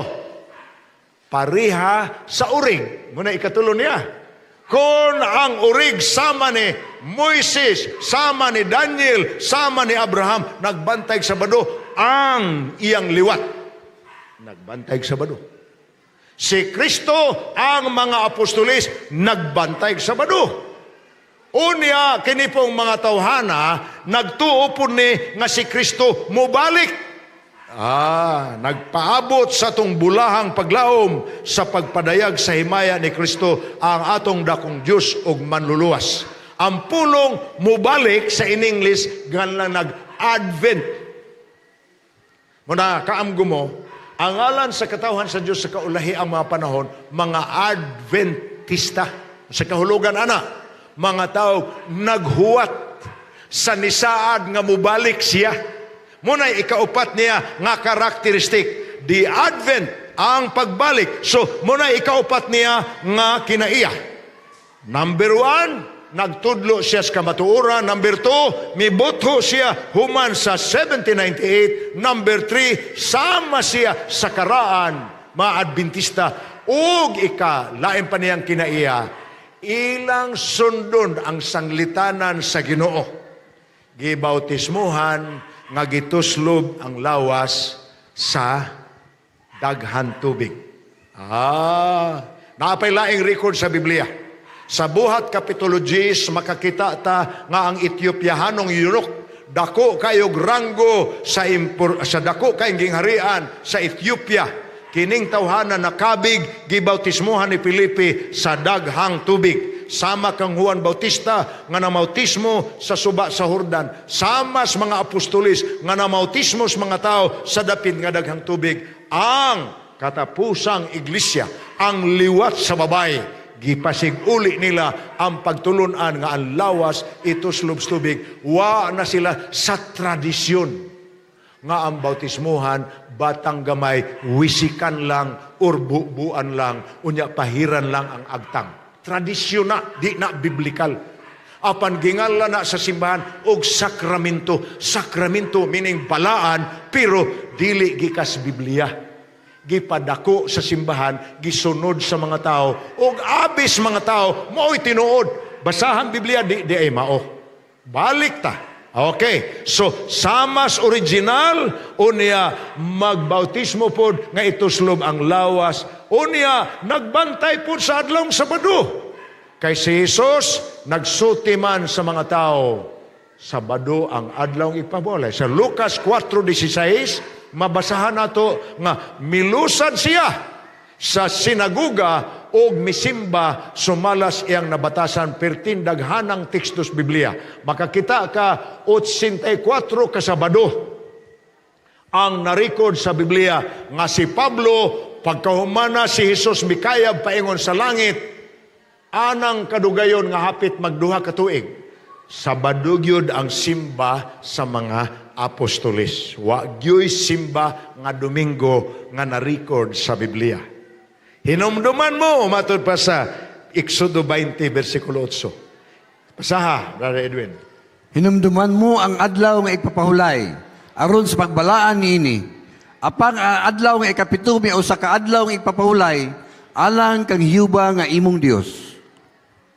Pariha sa urig. Muna ikatulo niya. Kung ang urig sama ni Moises, sama ni Daniel, sama ni Abraham, nagbantay sa bado ang iyang liwat. Nagbantay sa bado. Si Kristo, ang mga apostolis, nagbantay sa bado. Unya, kini pong mga tawhana, nagtuo po ni nga si Kristo mubalik. Nagpaabot sa tong bulahang paglaom sa pagpadayag sa himaya ni Kristo ang atong dakong Diyos ug manluluwas. Ang pulong mubalik sa in English ganlang nag-advent. Muna kaamgo mo, ang ngalan sa katawhan sa Diyos sa kaulahi ang mga panahon, mga Adventista. Sa kahulugan ana, mga tao naghuwat sa nisaad nga mubalik siya. Muna'y ikaupat niya nga karakteristik. The Advent, ang pagbalik. So, muna'y ikaupat niya nga kinaiya. Number 1, nagtudlo siya sa kamatuoran. Number 2, mibutho siya human sa 1798. Number 3, sama siya sa karaan, mga Adventista. Ug lain pa niyang kinaiya, ilang sundon ang sanglitanan sa Ginoo. Gibautismuhan, nga gituslob ang lawas sa daghan tubig. Napay laing record sa Biblia. Sa Buhat Kapitulo 10, makakita ta nga ang Etiopiahanong eunuch, dako kayog ranggo sa dako kayong gingharian sa Ethiopia. Kining tawhana nakabig, gibautismuhan ni Filipe sa daghang tubig. Sama kang Juan Bautista nga namautismo sa suba sa Jordan. Sama sa mga apostolis nga namautismo sa mga tao sa dapit nga daghang tubig. Ang katapusang iglesia, ang liwat sa babay, gipasig-uli nila ang pagtulunan nga ang lawas ituslob sa tubig. Wa na sila sa tradisyon nga ang bautismuhan batang gamay, wisikan lang or buuan lang, unya pahiran lang ang agtang. Tradisyon na, di na biblikal. Apan gingala na sa simbahan og sakramento. Sakramento meaning balaan, pero dili gikas Biblia. Gipadako sa simbahan, gisunod sa mga tao, og abis mga tao, mo'y tinuod. Basahan Biblia, di ay mao. Balik ta. Okay, so samas original, unya magbautismo pod nga ituslob ang lawas, unya nagbantay pod sa adlawng Sabado. Kay si Jesus nagsulti man sa mga tao, Sabado ang adlawng ipabulay. Sa Lucas 4:16, mabasahan nato nga milusad siya sa sinaguga og misimba sumalas iyang nabatasan pertin daghanang tekstos Biblia. Makakita ka 84 ka Sabado ang narecord sa Biblia nga si Pablo pagkahumana si Jesus mikayab paingon sa langit anang kadugayon nga hapit magduha ka tuig. Sabado gyud ang simba sa mga apostolis. Wa gyud simba nga Domingo nga narecord sa Biblia. Hinumduman mo, matod pa sa Exodo 20, versikulo 8. Pasaha, Brother Edwin. Hinumduman mo ang adlaw nga ipapahulay, aron sa pagbalaan niini. Apang adlaw nga ikapitumi o sa kaadlaw nga ipapahulay, alang kang Hiyuba nga imong Dios.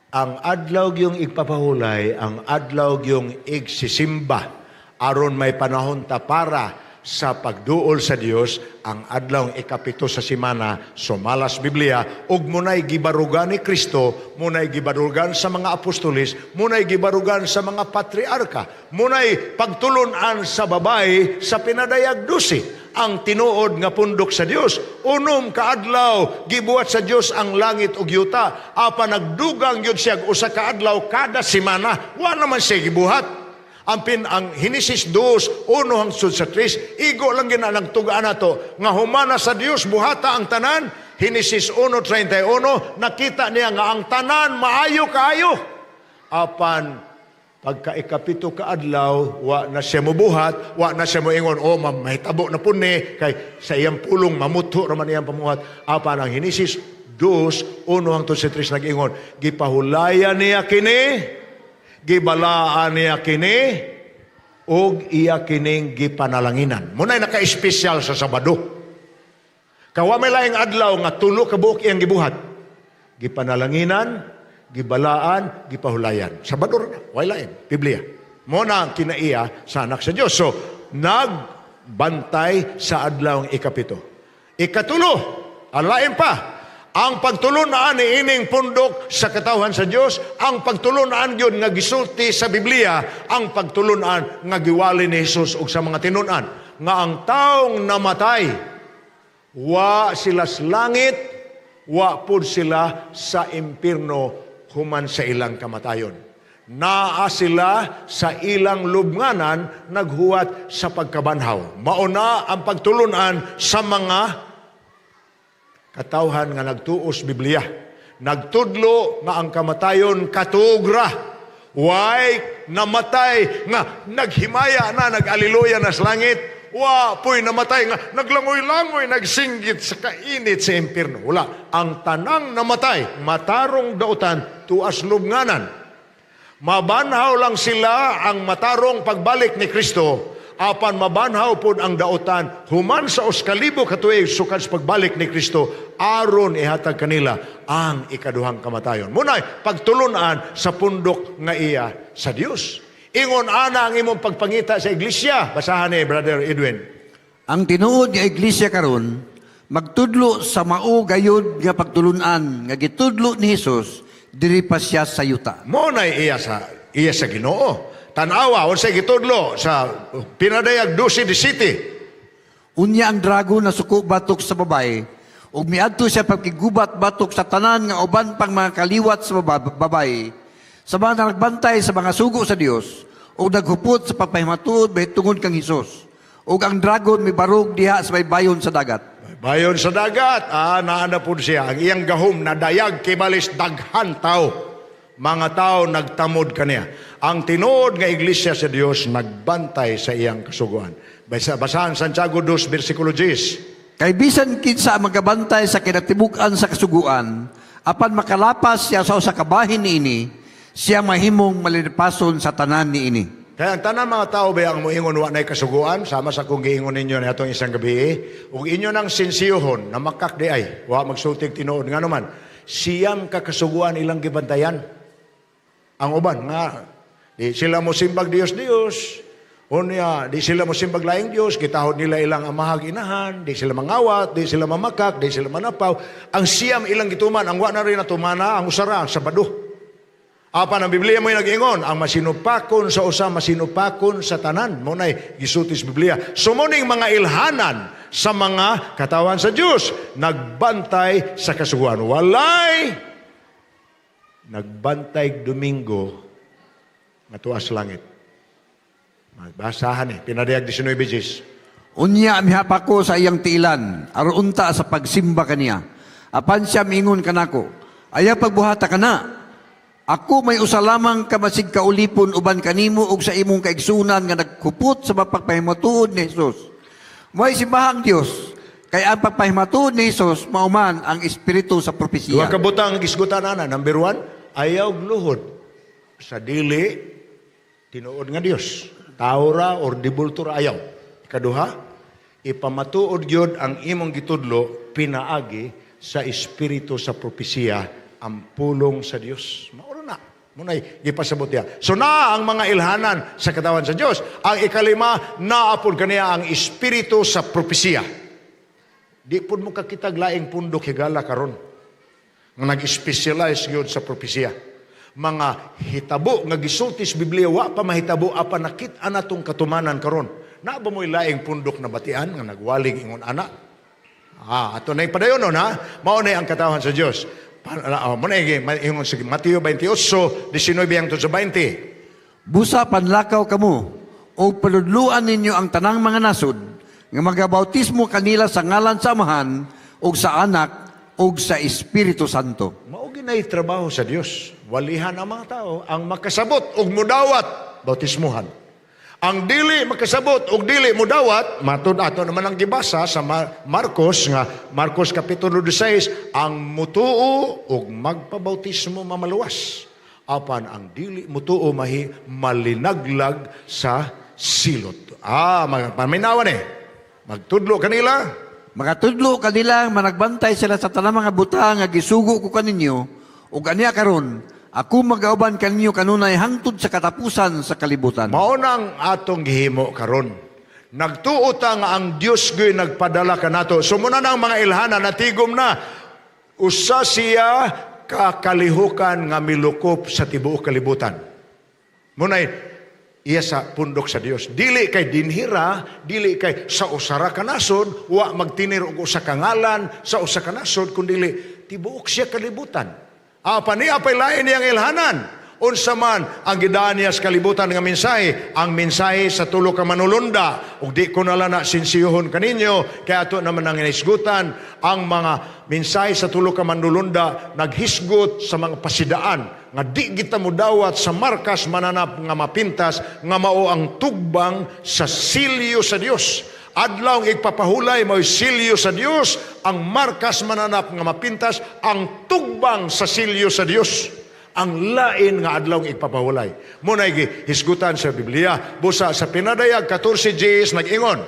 Ang adlaw yung ipapahulay, ang adlaw yung igsisimba, aron may panahon ta para sa pagduol sa Dios, ang adlaw ikapito sa semana, sumalas Biblia, ug munay gibarugan ni Kristo, munay gibarugan sa mga apostolis, munay gibarugan sa mga patriarka, munay pagtulunan sa babay sa pinadayag 12. Ang tinuod nga pundok sa Dios, unom ka adlaw gibuhat sa Dios ang langit ug yuta, apa nagdugang gyud siya usa ka adlaw kada semana, wa naman siya gibuhat. Ang Henesis 2, 1 hangtod sa 3, igo lang gina nagtugaan nato nga humana sa Dios buhata ang tanan Henesis 1:31, nakita niya nga ang tanan maayo kaayo. Apan pagka ikapito ka adlaw, wa na siya mubuhat, wa na siya moingon, mahitabo na puni, kay sa iyang pulong mamutho raman iyang pamuhat. Apan ang Henesis 2:1-3 nag-ingon, gipahulayan niya kini, gibalaan niya kini, og iya kining gipanalanginan. Munay naka-espesyal sa Sabado. Kawa may laing adlaw nga tulo ka buok iyang gibuhat. Gipanalanginan, gibalaan, gipahulayan. Sabado na, way lain, Biblia. Muna ang kinaiya sa anak sa Diyos. So, nagbantay sa adlaw ng ikapito. Ikatulo, ang lain pa, ang pagtulunaan ni ining pundok sa katawhan sa Dios, ang pagtulunaan yun nga gisulti sa Biblia, ang pagtulunaan nga giwali ni Jesus og sa mga tinunan, nga ang taong namatay, wa sila sa langit, wa pud sila sa impierno human sa ilang kamatayon. Naa sila sa ilang lubnganan naghuwat sa pagkabanhaw. Mauna ang pagtulunan sa mga katawhan nga nagtuos Biblia. Nagtudlo nga ang kamatayon katugra. Way namatay nga naghimaya na, nag-aliluya na sa langit. Wa po'y namatay nga naglangoy-langoy, nagsinggit sa kainit sa impierno. Wala. Ang tanang namatay, matarong dautan, tuas lubnganan. Mabanhaw lang sila ang matarong pagbalik ni Kristo. Apan mabanhaw pud ang dautan human sa 2,000 ka tuig sukad sa pagbalik ni Kristo, aron ihatag kanila ang ikaduhang kamatayon. Munay pagtulunan sa pundok nga iya sa Dios. Ingon ana ang imong pagpangita sa iglesia. Basahan ni Brother Edwin. Ang tinuod nga iglesia karon magtudlo sa mao gayud nga pagtulunan nga gitudlo ni Hesus diri pa siya sa yuta. Munay iya sa Ginoo. Tanawa, unsay gitudlo sa pinadayag 12:17. Unya ang dragon na suko batok sa babae, ug miadto siya pagkigubat batok sa tanan nga uban pang mga kaliwat sa babae, sa mga nagbantay sa mga sugo sa Dios, ug naghupot sa pagpahimatuod bahit tungod kang Hesus. Ug ang dragon mibarog diha sa baybayon sa dagat. Bayon sa dagat, naana po siya. Ang iyang gahom na dayag kibalis daghan tao. Mga tao nagtamod kaniya. Ang tinuod nga iglesia sa Dios nagbantay sa iyang kasuguan. Basahan Santiago 2, versikulo 10. Kay bisan kinsa magabantay sa kinatibuk-an sa kasuguan, apan makalapas siya sa kabahin niini, siya mahimong malilipason sa tanan niini. Kaya ang tanan mga tao ba ang moingon wa nay kasuguan, sama sa kung giingon ninyo na itong isang gabi, ug inyo nang sinsiyohon na makak di ay, wa magsultig tinuod nga naman, siyang kakasuguan ilang gibantayan. Ang uban nga, di sila mo simbag Dios, unya, di sila mo simbag laing Dios, kitahod nila ilang amahag inahan, di sila mangawat, di sila mamakak, di sila manapaw. Ang siyam ilang gituman, ang wa na rin natumana, ang usara, ang Sabado. Apan ang Biblia mo yung nag-ingon, ang masinupakon sa usa, masinupakon sa tanan. Muna'y gisutis Biblia. Sumuning mga ilhanan sa mga katawan sa Diyos, nagbantay sa kasuguan. Walay nagbantay Domingo nga tuas langit. Magbasahan pinadayag 19:10. Unya mihapa ko sa iyang tiilan, aron unta sa pagsimba kaniya. Apan siya mingon kanako, aya pagbuhata kana. Ako may usa lamang kamasig kaulipon uban kanimo ug sa imong kaigsunan nga nagkupot sa pagpahimatuod ni Hesus. Mo'y simbahang Dios, kay ang pagpahimatuod ni Hesus mauman ang espiritu sa propesiya. Duha ka butang gisgutan ana. Number 1, ayaw gluhod sa dili tinuod nga Dios. Taura or dibultura ayaw. Ikaduha, ipamatuod gyud ang imong gitudlo pinaagi sa espiritu sa propesiya, ang pulong sa Dios. Mauro na. Munay gipasabot niya. So na ang mga ilhanan sa katawan sa Dios. Ang ikalima, naapod kaniya ang espiritu sa propesiya. Di pud mo kakitag laing pundok higala karon nga nag-specialize gyud sa propesiya. Mga hitabo nga gisultis Biblia wa pa mahitabo apan nakit-a natong katumanan karon. Na ba mo'y laing pundok na batian nga nagwalig ingon ana? Ato na padayon ha. Mao na ang katawan sa Dios. Muna ingon sa Mateo 28, 19-20. Busa panlakaw kamo, o paludluan ninyo ang tanang mga nasod, nga magabautismo kanila sa ngalan sa Amahan, o sa Anak, ug sa Espiritu Santo. Mao ginay trabaho sa Dios. Walihan ang mga tao ang makasabot ug mudawat bautismuhan. Ang dili makasabot ug dili mudawat, matud ato naman ang gibasa sa Marcos kapitulo 16, ang mutuo ug magpabautismo mamaluwas. Apan ang dili mutuo malinaglag sa silot. Mga paminawan magtudlo kanila. Makatudlo kanila, managbantay sila sa tanang mga buta nga gisugo ko kaninyo, ug aniya karon, ako magauban kaninyo kanunay hangtod sa katapusan sa kalibutan. Mao nang atong gihimo karon. Nagtuota nga ang Dios gyud nagpadala kanato. Sumuna na ang mga ilhana natigom na. Usa siya kakalihukan nga milukop sa tibuok kalibutan. Munay iya sa pundok sa Dios. Dili kay dinhira, dili kay sa usara ka nasod, wa magtinir og usa ka ngalan sa usa ka nasod, kundi tibuok siya kalibutan. Niya pay lain niyang ilhanan. Unsa man ang gidaan niya sa kalibutan nga mensahe, ang mensahe sa tulo ka manulunda, ug di ko nala na sinsiyuhon kaninyo, kaya ato naman ang inisgutan, ang mga mensahe sa tulo ka manulunda naghisgot sa mga pasidaan, nga di kita mudawat sa markas mananap nga mapintas, nga mao ang tugbang sa silyo sa Dios. Adlaw igpapahulay mo'y silyo sa Dios, ang markas mananap nga mapintas, ang tugbang sa silyo sa Dios. Ang lain nga adlaw igpapahulay. Munay hisgutan sa Biblia. Busa sa pinadayag 14 Gs nag-ingon,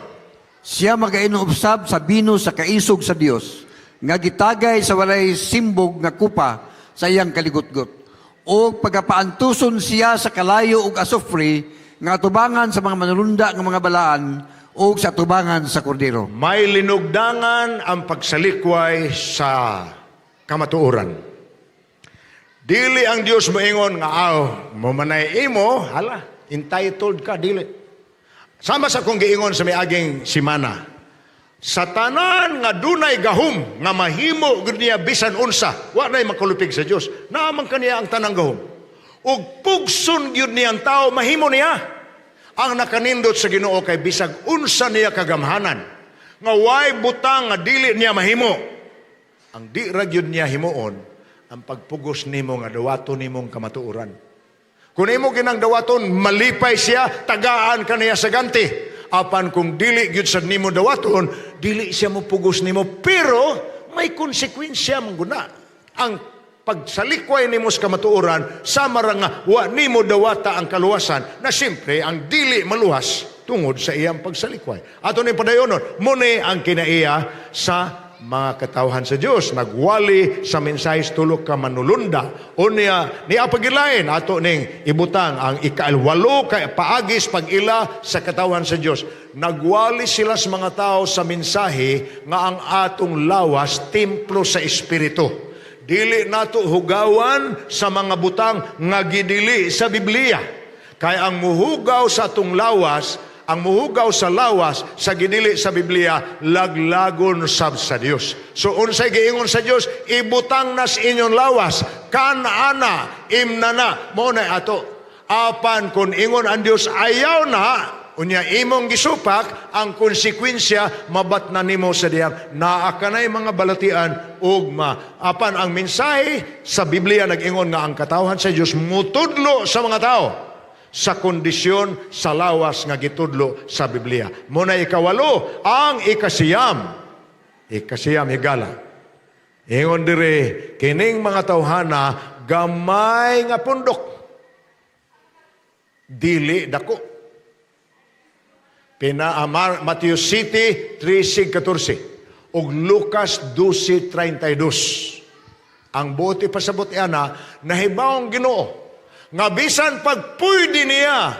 siya magainuobsab sa bino sa kaisog sa Dios, nga gitagay sa walay simbog nga kupa sa iyang kaligutgot. O pagapaantuson siya sa kalayo ug asufre, nga atubangan sa mga manulunda nga mga balaan, o sa atubangan sa kordero. may linugdangan ang pagsalikway sa kamatuoran. Dili ang Dios moingon nga mamanay imo, hala, entitled ka, dili. Sama sa kong giingon sa miaging simana, sa tanan nga dunay gahom nga mahimo gud niya bisan unsa, wa nay makulupig sa Dios. Naamang kaniya ang tanang gahom. Ug pugson gyud niyang tao mahimo niya. Ang nakanindot sa Ginoo kay bisag unsa niya kagamhanan, nga way butang nga dili niya mahimo. Ang di ra gyud niya himuon ang pagpugos nimo nga dawaton nimong kamatuoran. Kung imo ginang dawaton, malipay siya, tagaan ka niya sa ganti. Apan kung dili gyud sa nimo dawaton, dili siya mo pugos nimo, pero may konsekwensya mangguna. Ang pagsalikway nimo sa kamatuoran, sama ra nga wa nimo dawata ang kaluwasan, na siyempre ang dili maluwas tungod sa iyang pagsalikway. Ato ni padayonon, muni ang kinaiya sa mga katawhan sa Dios, nagwali sa mensahe tulok ka manulunda. O niya pagilain ato ning ibutang ang ika-8 kay paagis pag-ila sa katawhan sa Dios. Nagwali sila sa mga tao sa mensahe nga ang atong lawas templo sa espiritu. Dili nato hugawan sa mga butang nga gidili sa Biblia. Kay ang muhugaw sa atong lawas, ang muhugaw sa lawas sa gidili sa Biblia, laglagon sab sa Dios. So unsay giingon sa Dios, ibutang nas inyong lawas, kanana, imnana, mo na ato. Apan kung ingon ang Dios ayaw na, unya imong gisupak, ang konsekwensya mabat na nimo sa diyang naakanay mga balatian ugma. Apan ang mensahe sa Biblia nag-ingon nga ang katawhan sa Dios mutudlo sa mga tao sa kondisyon sa lawas nga gitudlo sa Biblia. Muna ikawalo, ang ikasiyam higala. Ingon dire, kining mga tawhana, gamay nga pundok. Dili dako. Matthew City 3:14 ug Lucas 12:32. Ang buti pasabot ana, nahibawong Ginoo nga bisan pag pwede niya,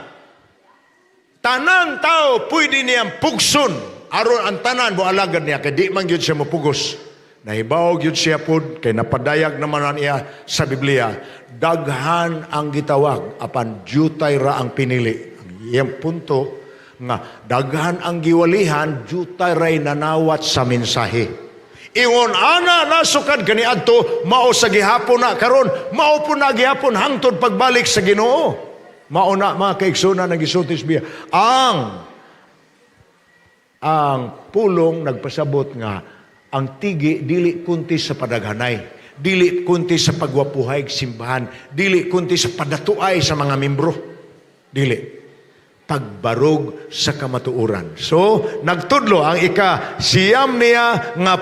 tanang tao pwede niyang pugson, aron ang tanan mo alagad niya, kay di man yun siya mapugos. Nahibaw yun siya po, kay napadayag naman niya sa Biblia, daghan ang gitawag, apan jutay ra ang pinili. Ang iyang punto, nga daghan ang giwalihan, jutay ra'y nanawat sa mensahe. Ingon ana nasukad kani adto, mao sa gihapon na karon, mao po na gihapon hangtod pagbalik sa Ginoo. Mao na mga kaigsoon na nagisultis biya. Ang pulong nagpasabot nga ang tigi dili kunti sa padaghanay, dili kunti sa pagwapuhay simbahan, dili kunti sa padatuay sa mga membro, dili pagbarog sa kamatuoran. So nagtudlo ang siyam niya nga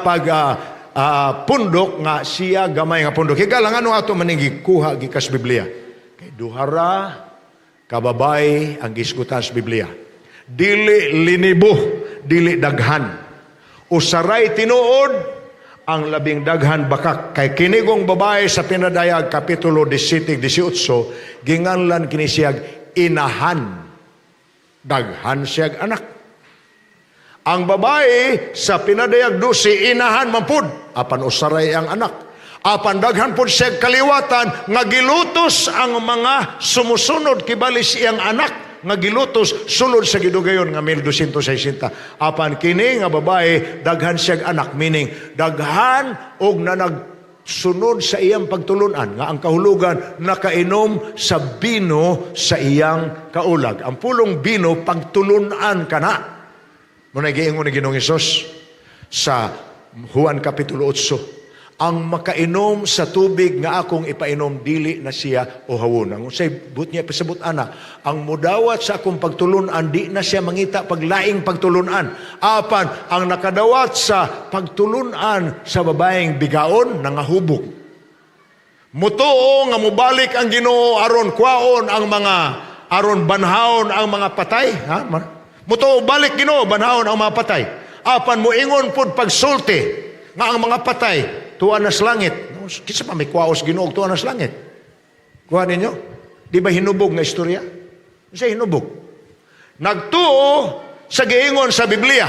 pundok nga siya gamay nga pundok. Higala nga ato manigi kuha gikas Biblia. Kay duhara kababay ang gisgutan sa Biblia. Dili linibo, dili daghan. Usaray tinuod ang labing daghan bakak. Kay kinigong babae sa Pinadayag Kapitulo 17-18, ginganlan kini siyag inahan. Daghan siyag anak. Ang babae sa Pinadayag 12, inahan mampud. Apan usaray ang anak. Apan daghan pud siyag kaliwatan nga gilutos ang mga sumusunod kibalis iyang anak nga gilutos sulod sa gidugayon nga 1260. Apan kini nga babae daghan siyag anak, meaning daghan og sunod sa iyang pagtulunan nga ang kahulugan nakainom sa bino sa iyang kaulag. Ang pulong bino pagtulunan kana. Muna giingon ni Ginoong Hesus sa Juan Kapitulo 8, ang makainom sa tubig nga akong ipainom dili na siya uhawon. Ang usay but niya pasabot ana, ang mudawat sa akong pagtulunan di na siya mangita paglaing pagtulunan. Apan ang nakadawat sa pagtulunan sa babaeng bigaon nangahubog. Mutuo nga mubalik ang Ginoo aron kwaon ang mga aron banhaon ang mga patay, ha? Mutuo balik Ginoo banhaon ang mga patay. Apan moingon pud pagsulti nga ang mga patay tuwa na sa langit. Kisa pa may kwaos Ginoo tuwa na sa langit. Kuha ninyo? Di ba hinubog nga istorya? Sa hinubog. Nagtuo sa giingon sa Biblia.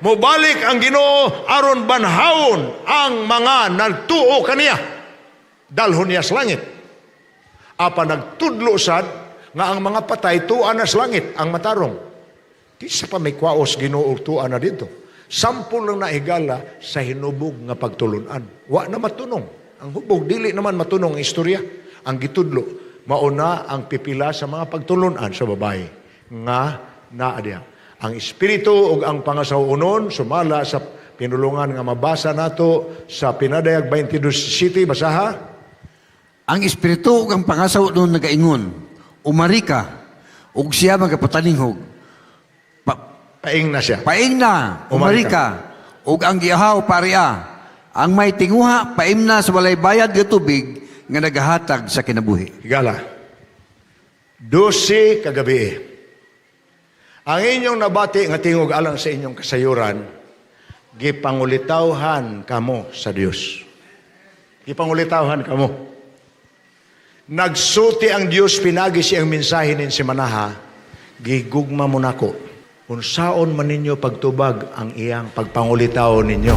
Mobalik ang Ginoo aron banhawon ang mga nagtuo kaniya. Dalhon niya sa langit. Apa nagtudlo sad nga ang mga patay tuwa na sa langit ang matarong. Kisa pa may kwaos Ginoo tuwa na dito. Sampol lang naigala sa hinubog nga pagtulunan. Wa na matunong. Ang hubog, dili naman matunong ang istorya. Ang gitudlo, mauna ang pipila sa mga pagtulunan sa babae. Nga naadya. Ang espiritu o ang pangasawunon, sumala sa pinulungan nga mabasa nato sa Pinadayag 22:7, basaha. Ang espiritu ug ang pangasaw nun nagaingon, umari ka, ug siya magapataningog. Paing na siya. Paing na, umari ka, ug ang giahaw paria. Ang may tinguha, paim na sa walay bayad nga tubig nga nagahatag sa kinabuhi. Higala. 12 kagabi. Ang inyong nabati nga tingog alang sa inyong kasayuran, gipangulitawhan kamo sa Dios. Gipangulitawhan kamo. Nagsulti ang Dios pinagi siyang mensahe nin si Manaha, gigugma mo nako. Kung saon man ninyo pagtubag ang iyang pagpangulitaw ninyo.